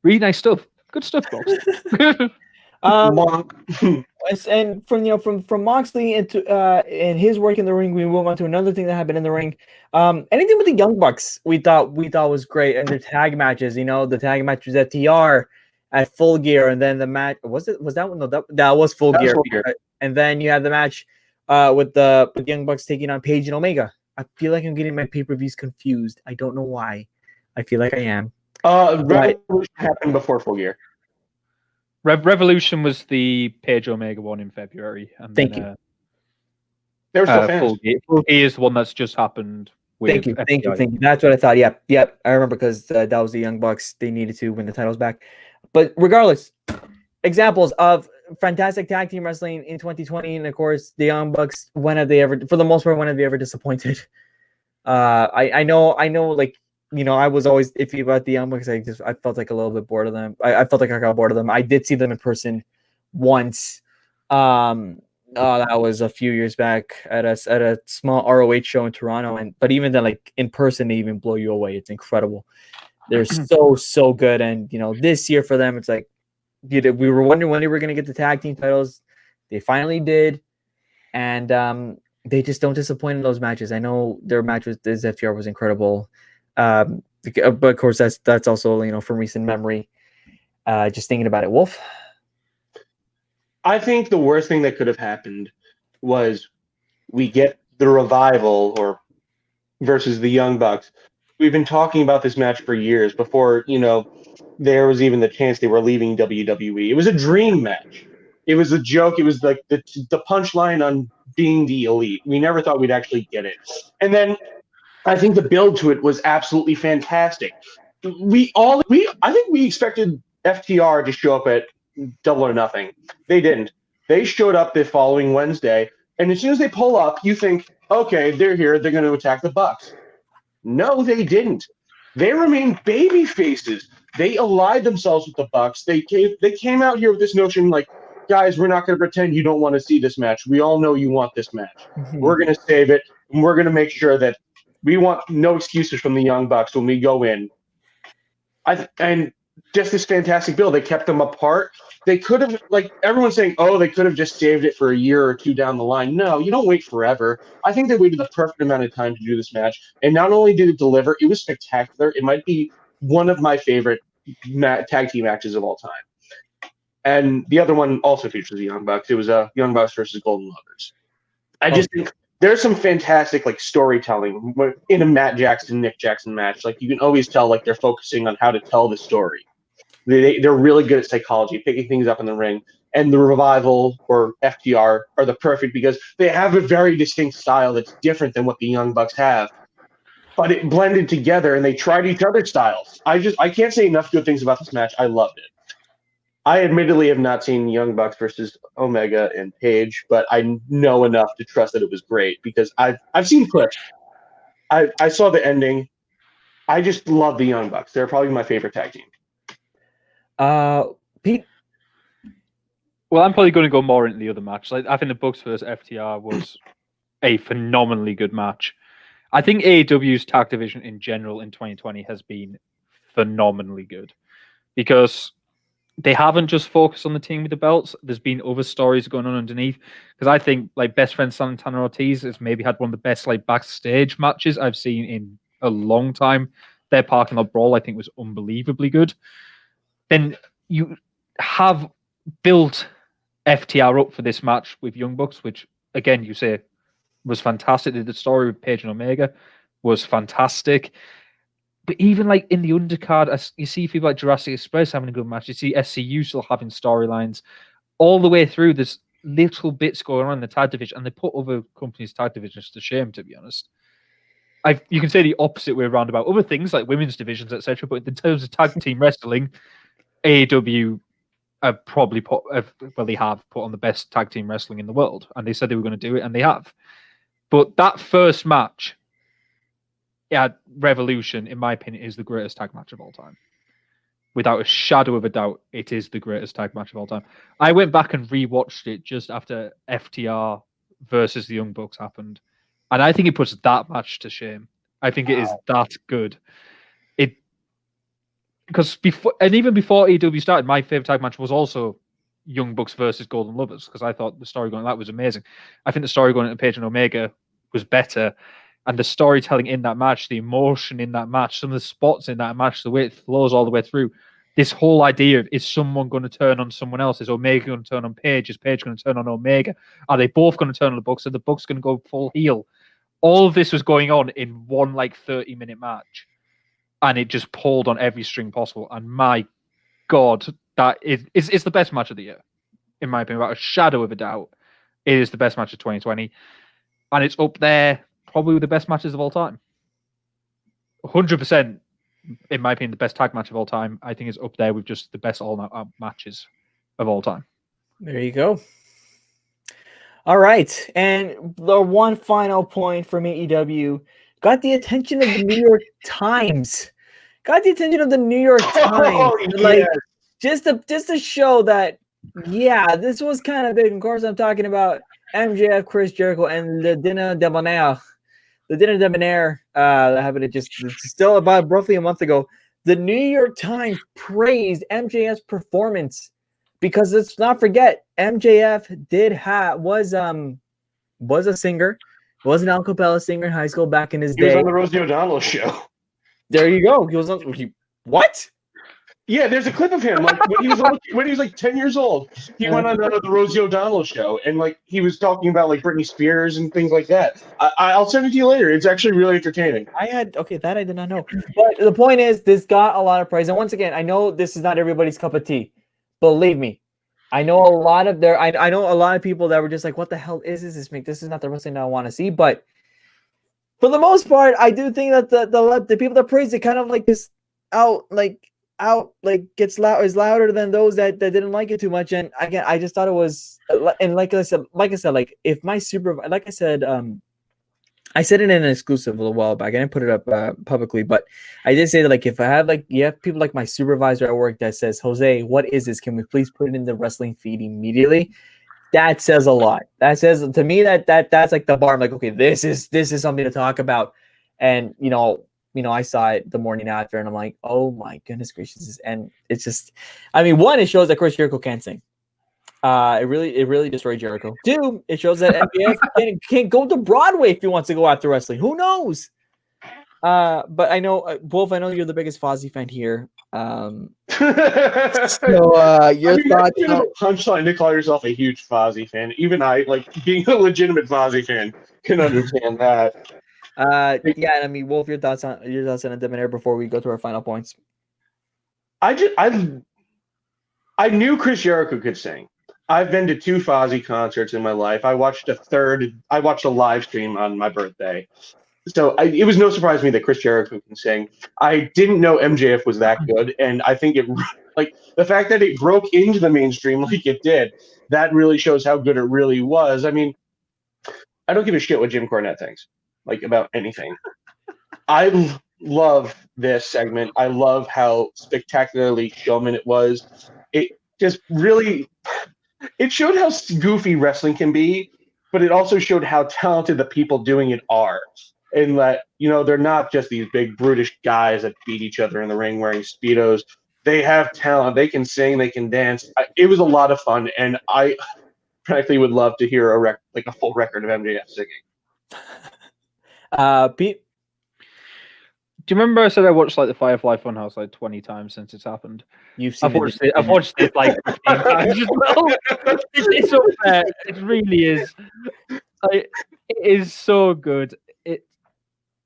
Really nice stuff. Good stuff, folks. And from Moxley and his work in the ring, we move on to another thing that happened in the ring. Anything with the Young Bucks, we thought was great, and their tag matches. The tag match was at TR at Full Gear, and then the match was that one? No, that was Full Gear. And then you had the match with the Young Bucks taking on Paige and Omega. I feel like I'm getting my pay-per-views confused. I don't know why. I feel like I am. Revolution happened before Full Gear. Revolution was the Paige Omega one in February. And Thank you. They were still fans. Full Gear is the one that's just happened. Thank you. That's what I thought. Yeah. I remember because that was the Young Bucks. They needed to win the titles back. But regardless, examples of fantastic tag team wrestling in 2020, and of course, the Young Bucks. When have they ever, for the most part, disappointed? I know. I was always iffy about the Young Bucks. I felt like a little bit bored of them. I felt like I got bored of them. I did see them in person once. That was a few years back at a small ROH show in Toronto. But even then, in person, they even blow you away. It's incredible. They're so good. And this year for them, it's we were wondering when they were going to get the tag team titles. They finally did, and they just don't disappoint in those matches. I know their match with the FTR was incredible, but of course that's also from recent memory. Just thinking about it, Wolf. I think the worst thing that could have happened was we get the Revival or versus the Young Bucks. We've been talking about this match for years before, there was even the chance they were leaving WWE. It was a dream match. It was a joke. It was like the punchline on being the elite. We never thought we'd actually get it. And then I think the build to it was absolutely fantastic. I think we expected FTR to show up at Double or Nothing. They didn't. They showed up the following Wednesday, and as soon as they pull up, you think, okay, they're here. They're going to attack the Bucks. No, they didn't. They remained baby faces. They allied themselves with the Bucks. They came out here with this notion like, guys, we're not going to pretend you don't want to see this match. We all know you want this match. Mm-hmm. We're going to save it, and we're going to make sure that we want no excuses from the Young Bucks when we go in. And just this fantastic build. They kept them apart. They could have, like everyone's saying, they could have just saved it for a year or two down the line. No, you don't wait forever. I think they waited the perfect amount of time to do this match. And not only did it deliver, it was spectacular. It might be one of my favorite tag team matches of all time. And the other one also features the Young Bucks. It was Young Bucks versus Golden Lovers. I just think there's some fantastic storytelling in a Nick Jackson match. You can always tell they're focusing on how to tell the story. They're really good at psychology, picking things up in the ring. And the Revival or FTR are the perfect because they have a very distinct style that's different than what the Young Bucks have. But it blended together, and they tried each other's styles. I can't say enough good things about this match. I loved it. I admittedly have not seen Young Bucks versus Omega and Page, but I know enough to trust that it was great because I've seen clips. I saw the ending. I just love the Young Bucks. They're probably my favorite tag team. Pete. Well, I'm probably going to go more into the other match. I think the Bucks versus FTR was a phenomenally good match. I think AEW's tag division in general in 2020 has been phenomenally good because they haven't just focused on the team with the belts. There's been other stories going on underneath. Because I think Best Friend Santana Ortiz has maybe had one of the best backstage matches I've seen in a long time. Their parking lot brawl I think was unbelievably good. Then you have built FTR up for this match with Young Bucks, which again you say was fantastic. The story with Page and Omega was fantastic. But even in the undercard, you see people like Jurassic Express having a good match. You see SCU still having storylines. All the way through, there's little bits going on in the tag division, and they put other companies' tag divisions to shame, to be honest. You can say the opposite way around about other things like women's divisions, etc. But in terms of tag team wrestling, AEW have probably they have put on the best tag team wrestling in the world, and they said they were going to do it, and they have. But that first match, Revolution, in my opinion, is the greatest tag match of all time. Without a shadow of a doubt, it is the greatest tag match of all time. I went back and rewatched it just after FTR versus the Young Bucks happened, and I think it puts that match to shame. I think it is that good. Because even before AEW started, my favorite tag match was also Young Bucks versus Golden Lovers because I thought the story going that was amazing. I think the story going into Page and Omega was better, and the storytelling in that match, the emotion in that match, some of the spots in that match, the way it flows all the way through. This whole idea of is someone going to turn on someone else? Is Omega going to turn on Page? Is Page going to turn on Omega? Are they both going to turn on the Bucks? Are the Bucks going to go full heel? All of this was going on in one 30-minute match. And it just pulled on every string possible. And my God, it's the best match of the year, in my opinion. Without a shadow of a doubt, it is the best match of 2020. And it's up there, probably with the best matches of all time. 100%, in my opinion, the best tag match of all time. I think it's up there with just the best all-out matches of all time. There you go. All right. And the one final point from AEW got the attention of the New York Times. Got the attention of the New York Times. Just to show that, this was kind of big. Of course, I'm talking about MJF, Chris Jericho, and the Dinner Debonair. The Dinner Debonair that happened still about roughly a month ago. The New York Times praised MJF's performance because let's not forget MJF was a singer, was an a cappella singer in high school back in his He was day. on the Rosie O'Donnell show. There you go. He was on. What? Yeah, there's a clip of him like when he was like 10 years old. He went on the Rosie O'Donnell show, and like he was talking about like Britney Spears and things like that. I'll send it to you later. It's actually really entertaining. That I did not know. But the point is, this got a lot of praise. And once again, I know this is not everybody's cup of tea. Believe me, I know a lot of I know a lot of people that were just like, "What the hell is this? This is not the wrestling I want to see." But for the most part, I do think that the people that praise it kind of like this gets loud is louder than those that didn't like it too much. And again, I just thought it was, and like I said, like if my supervisor, like I said it in an exclusive a little while back. I didn't put it up publicly, but I did say that like if I have like people like my supervisor at work that says, "Jose, what is this? Can we please put it in the wrestling feed immediately?" That says a lot. That says to me that's like the bar. I'm like, okay, this is something to talk about. And I saw it the morning after, and I'm like, oh my goodness gracious! And it's just, I mean, one, it shows that Chris Jericho can't sing. It really destroyed Jericho. Two, it shows that MJF can't go to Broadway if he wants to go after wrestling. Who knows? But I know, Wolf, I know you're the biggest Fozzy fan here. Your thoughts? That's a punchline to call yourself a huge Fozzy fan. Even I, like being a legitimate Fozzy fan, can understand that. Yeah, I mean, Wolf, your thoughts on a Debonair before we go to our final points. I knew Chris Jericho could sing. I've been to 2 Fozzy concerts in my life. I watched a live stream on my birthday. So it was no surprise to me that Chris Jericho can sing. I didn't know MJF was that good, and I think it, like the fact that it broke into the mainstream like it did, that really shows how good it really was. I mean, I don't give a shit what Jim Cornette thinks, like about anything. I love this segment. I love how spectacularly showman it was. It just really, it showed how goofy wrestling can be, but it also showed how talented the people doing it are. And that, they're not just these big brutish guys that beat each other in the ring wearing Speedos. They have talent. They can sing. They can dance. It was a lot of fun, and I frankly would love to hear a full record of MJF singing. Pete, do you remember I said I watched like the Firefly Funhouse like 20 times since it's happened? I've watched it like 15 times as well. It's up there. It really is. It is so good.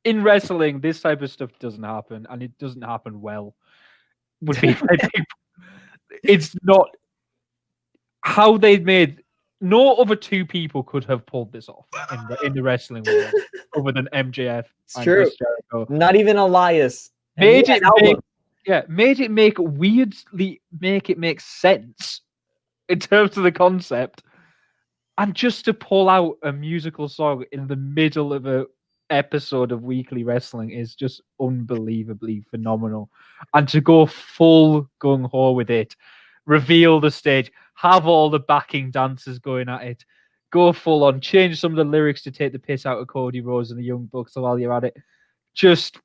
In wrestling, this type of stuff doesn't happen, and it doesn't happen well. It's not how they made. No other 2 people could have pulled this off in the wrestling world other than MJF. It's true. Chris Jericho. Not even Elias. Made it make sense in terms of the concept, and just to pull out a musical song in the middle of a episode of weekly wrestling is just unbelievably phenomenal. And to go full gung ho with it, reveal the stage, have all the backing dancers going at it, go full on, change some of the lyrics to take the piss out of Cody Rhodes and the Young Bucks while you're at it. Just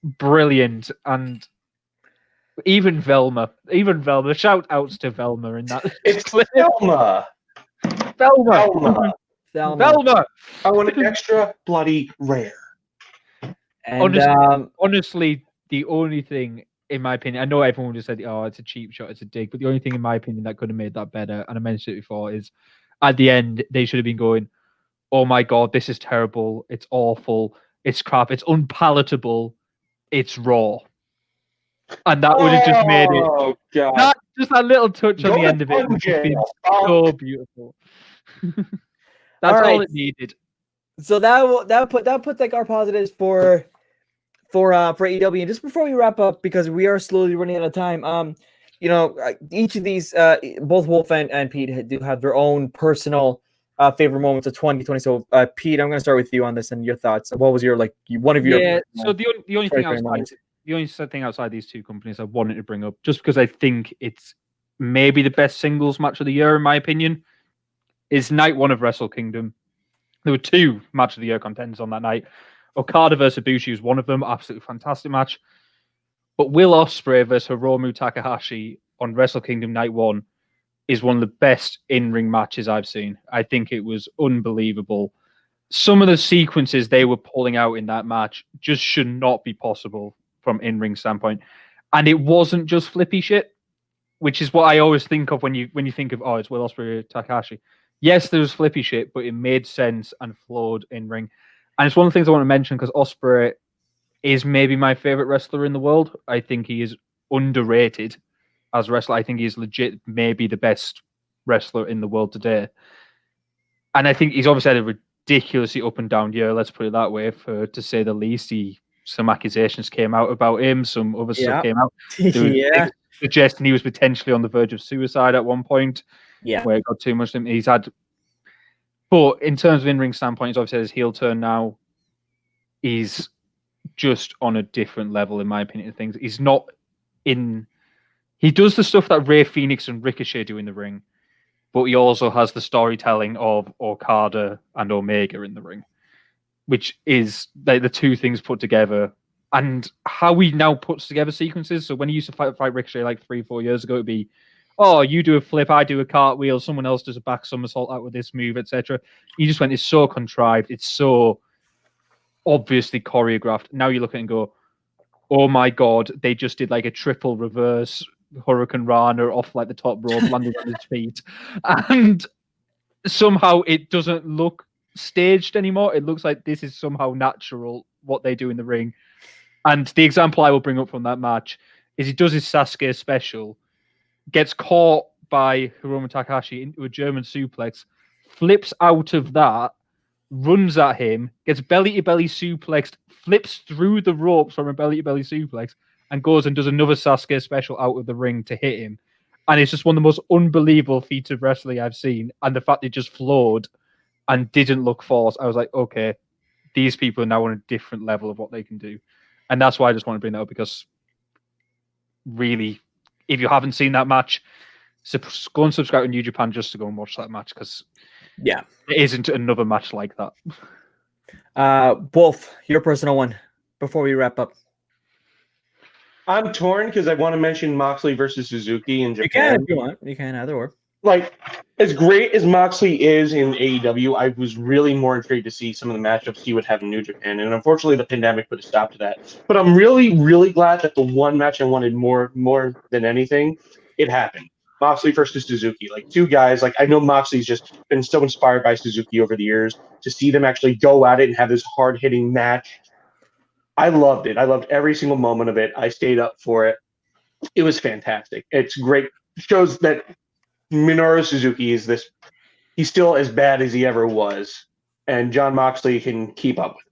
brilliant. And even Velma, shout outs to Velma in that. It's Velma. I want it extra bloody rare. And honestly, the only thing, in my opinion, I know everyone just said, "Oh, it's a cheap shot, it's a dig," but the only thing, in my opinion, that could have made that better, and I mentioned it before, is at the end they should have been going, "Oh my god, this is terrible! It's awful! It's crap! It's unpalatable! It's raw!" And that would have just made it. Oh god! Just that little touch on the end of it would have been so beautiful. That's all it needed. So that put like our positives for AEW. And just before we wrap up, because we are slowly running out of time, each of these, both Wolf and Pete do have their own personal favorite moments of 2020. So Pete, I'm going to start with you on this and your thoughts. What was your one of your? Yeah. So the only thing outside these 2 companies I wanted to bring up, just because I think it's maybe the best singles match of the year in my opinion, is night 1 of Wrestle Kingdom. There were 2 match of the year contenders on that night. Okada versus Ibushi was one of them. Absolutely fantastic match. But Will Ospreay versus Hiromu Takahashi on Wrestle Kingdom night 1 is one of the best in-ring matches I've seen. I think it was unbelievable. Some of the sequences they were pulling out in that match just should not be possible from in-ring standpoint. And it wasn't just flippy shit, which is what I always think of when you think of, it's Will Ospreay, Takahashi. Yes, there was flippy shit, but it made sense and flowed in-ring. And it's one of the things I want to mention because Ospreay is maybe my favorite wrestler in the world. I think he is underrated as a wrestler. I think he's legit maybe the best wrestler in the world today. And I think he's obviously had a ridiculously up and down year, let's put it that way, to say the least. Some accusations came out about him, some other stuff came out. Yeah. Suggesting he was potentially on the verge of suicide at one point. Yeah. Where it got too much. He's had, but in terms of in-ring standpoint, he's obviously had his heel turn now. He's just on a different level, in my opinion, of things. He's not in. He does the stuff that Rey Fenix and Ricochet do in the ring, but he also has the storytelling of Okada and Omega in the ring, which is like the two things put together. And how he now puts together sequences. So when he used to fight Ricochet like 3-4 years ago, it'd be, you do a flip, I do a cartwheel, someone else does a back somersault out with this move, etc. He just went, it's so contrived, it's so obviously choreographed. Now you look at it and go, oh my God, they just did like a triple reverse Hurricane Rana off like the top rope, landed on his feet. And somehow it doesn't look staged anymore. It looks like this is somehow natural, what they do in the ring. And the example I will bring up from that match is he does his Sasuke special, gets caught by Hiromu Takahashi into a German suplex, flips out of that, runs at him, gets belly-to-belly suplexed, flips through the ropes from a belly-to-belly suplex, and goes and does another Sasuke special out of the ring to hit him. And it's just one of the most unbelievable feats of wrestling I've seen. And the fact it just flowed and didn't look forced, I was like, okay, these people are now on a different level of what they can do. And that's why I just want to bring that up, because really, if you haven't seen that match, go and subscribe to New Japan just to go and watch that match, because there isn't another match like that. Wolf, your personal one before we wrap up. I'm torn because I want to mention Moxley versus Suzuki in Japan. You can if you want. You can either or. Like, as great as Moxley is in AEW, I was really more intrigued to see some of the matchups he would have in New Japan. And unfortunately, the pandemic put a stop to that. But I'm really, really glad that the one match I wanted more than anything, it happened. Moxley versus Suzuki. Like, two guys. Like, I know Moxley's just been so inspired by Suzuki over the years. To see them actually go at it and have this hard-hitting match, I loved it. I loved every single moment of it. I stayed up for it. It was fantastic. It's great. It shows that Minoru Suzuki is this. He's still as bad as he ever was, and Jon Moxley can keep up with it.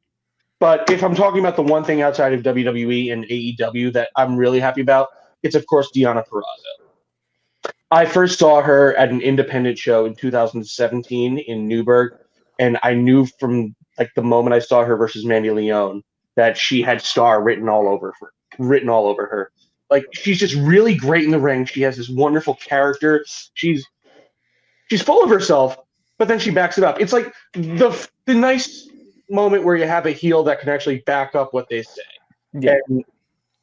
But if I'm talking about the one thing outside of WWE and AEW that I'm really happy about, it's of course Deonna Purrazo. I first saw her at an independent show in 2017 in Newburgh, and I knew from like the moment I saw her versus Mandy Leon that she had star written all over her. Like, she's just really great in the ring. She has this wonderful character. She's full of herself, but then she backs it up. It's like the nice moment where you have a heel that can actually back up what they say. Yeah.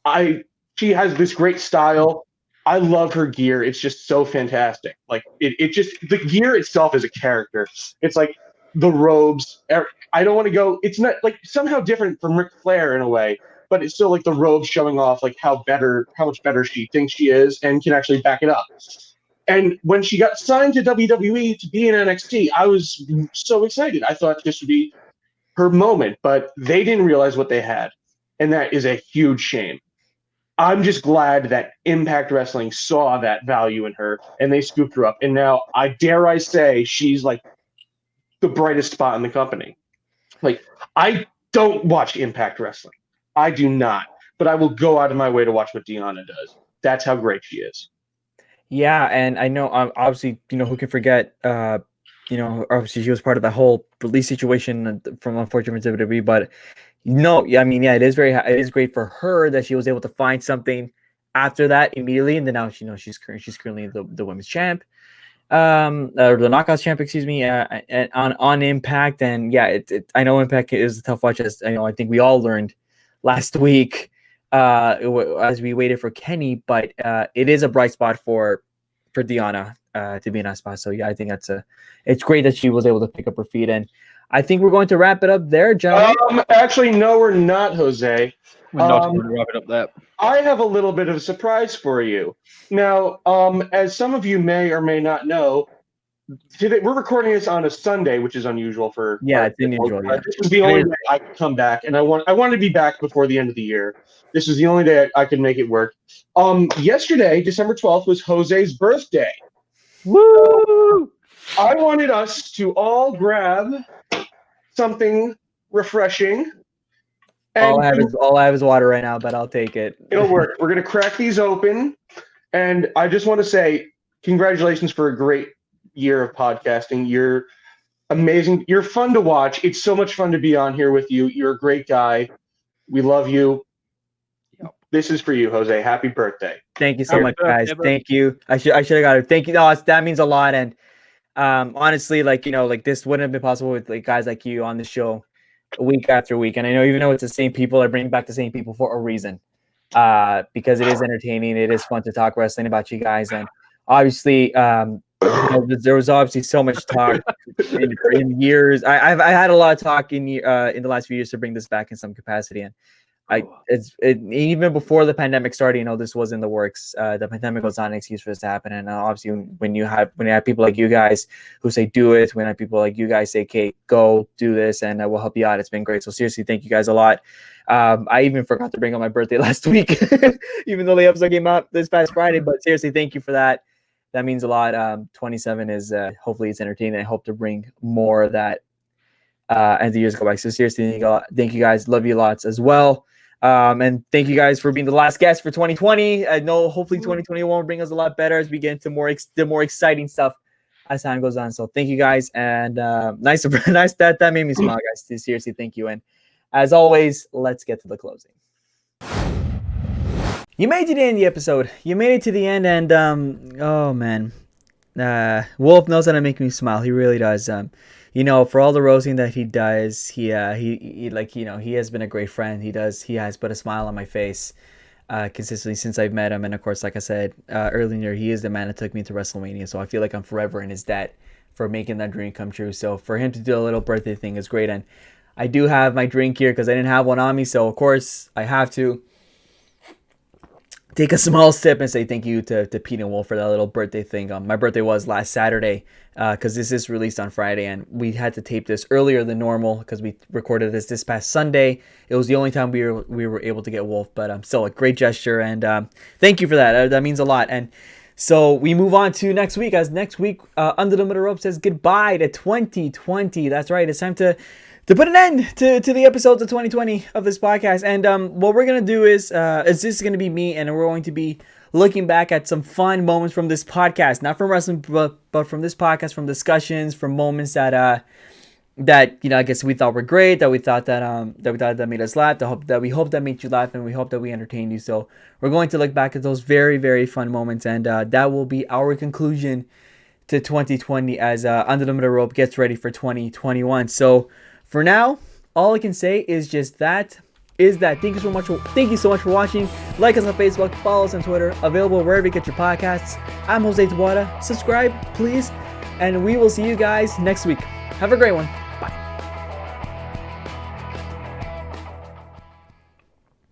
And she has this great style. I love her gear. It's just so fantastic. Like, it just, the gear itself is a character. It's like the robes. I don't want to go, it's not like somehow different from Ric Flair in a way, but it's still like the robes showing off like how much better she thinks she is and can actually back it up. And when she got signed to WWE to be in NXT, I was so excited. I thought this would be her moment, but they didn't realize what they had. And that is a huge shame. I'm just glad that Impact Wrestling saw that value in her and they scooped her up. And now I dare say she's like the brightest spot in the company. Like, I don't watch Impact Wrestling. I do not. But I will go out of my way to watch what Deonna does. That's how great she is. Yeah, and I know, obviously, who can forget, obviously she was part of that whole release situation from unfortunate WWE, but it is great for her that she was able to find something after that immediately, and then now she's currently the women's champ. Or the Knockouts champ, excuse me, and on Impact, and I know Impact is a tough watch, as I think we all learned last week as we waited for Kenny, but it is a bright spot for Deonna to be in that spot. So yeah, I think it's great that she was able to pick up her feet, and I think we're going to wrap it up there, gentlemen. Actually, no, we're not, Jose. We're not going to wrap it up there. I have a little bit of a surprise for you. Now, as some of you may or may not know, today we're recording this on a Sunday, which is unusual for. It's unusual. Yeah. This was the only day I could come back, and I wanted to be back before the end of the year. This was the only day I could make it work. Yesterday, December 12th, was Jose's birthday. Woo! I wanted us to all grab something refreshing. All I have is water right now, but I'll take it. It'll work. We're going to crack these open. And I just want to say congratulations for a great year of podcasting. You're amazing. You're fun to watch. It's so much fun to be on here with you. You're a great guy. We love you. This is for you, Jose. Happy birthday. Thank you so much, guys. Thank you. I should have got it. Thank you. No, that means a lot. And honestly, this wouldn't have been possible with guys like you on the show week after week. And I know, even though it's the same people, I bring back the same people for a reason. Because it is entertaining. It is fun to talk wrestling about you guys. And obviously, there was obviously so much talk in years. I had a lot of talk in the last few years to bring this back in some capacity. And even before the pandemic started, this was in the works. The pandemic was not an excuse for this to happen. And obviously, when you have people like you guys who say do it, when I have people like you guys say, "Okay, go do this," and we'll help you out. It's been great. So seriously, thank you guys a lot. I even forgot to bring up my birthday last week, even though the episode came out this past Friday. But seriously, thank you for that. That means a lot. 27 is hopefully it's entertaining. I hope to bring more of that as the years go by. So seriously, thank you guys. Love you lots as well. And thank you guys for being the last guest for 2020. I know hopefully 2021 will bring us a lot better as we get into the more exciting stuff as time goes on. So thank you guys, and nice that made me smile, guys. Seriously, thank you. And as always, let's get to the closing. You made it to the end of the episode. You made it to the end, and oh man, Wolf knows how to make me smile. He really does. For all the roasting that he does, he has been a great friend. He has put a smile on my face consistently since I've met him. And of course, like I said earlier, he is the man that took me to WrestleMania. So I feel like I'm forever in his debt for making that dream come true. So for him to do a little birthday thing is great. And I do have my drink here because I didn't have one on me. So of course I have to take a small sip and say thank you to Pete and Wolf for that little birthday thing. My birthday was last Saturday because this is released on Friday, and we had to tape this earlier than normal because we recorded this past Sunday. It was the only time we were able to get Wolf, but still a great gesture, and thank you for that. That means a lot. And so we move on to next week, as next week Under the Middle Rope says goodbye to 2020. That's right. It's time to put an end to the episodes of 2020 of this podcast. And what we're going to do is this is going to be me, and we're going to be looking back at some fun moments from this podcast, not from wrestling, but from this podcast, from discussions, from moments that I guess we thought were great, that we thought that made us laugh, that we hope that made you laugh, and we hope that we entertained you. So we're going to look back at those very, very fun moments, and that will be our conclusion to 2020 as Under the Middle Rope gets ready for 2021. So for now, all I can say is just that. Thank you so much for watching. Like us on Facebook, follow us on Twitter, available wherever you get your podcasts. I'm Jose Taboada. Subscribe, please, and we will see you guys next week. Have a great one.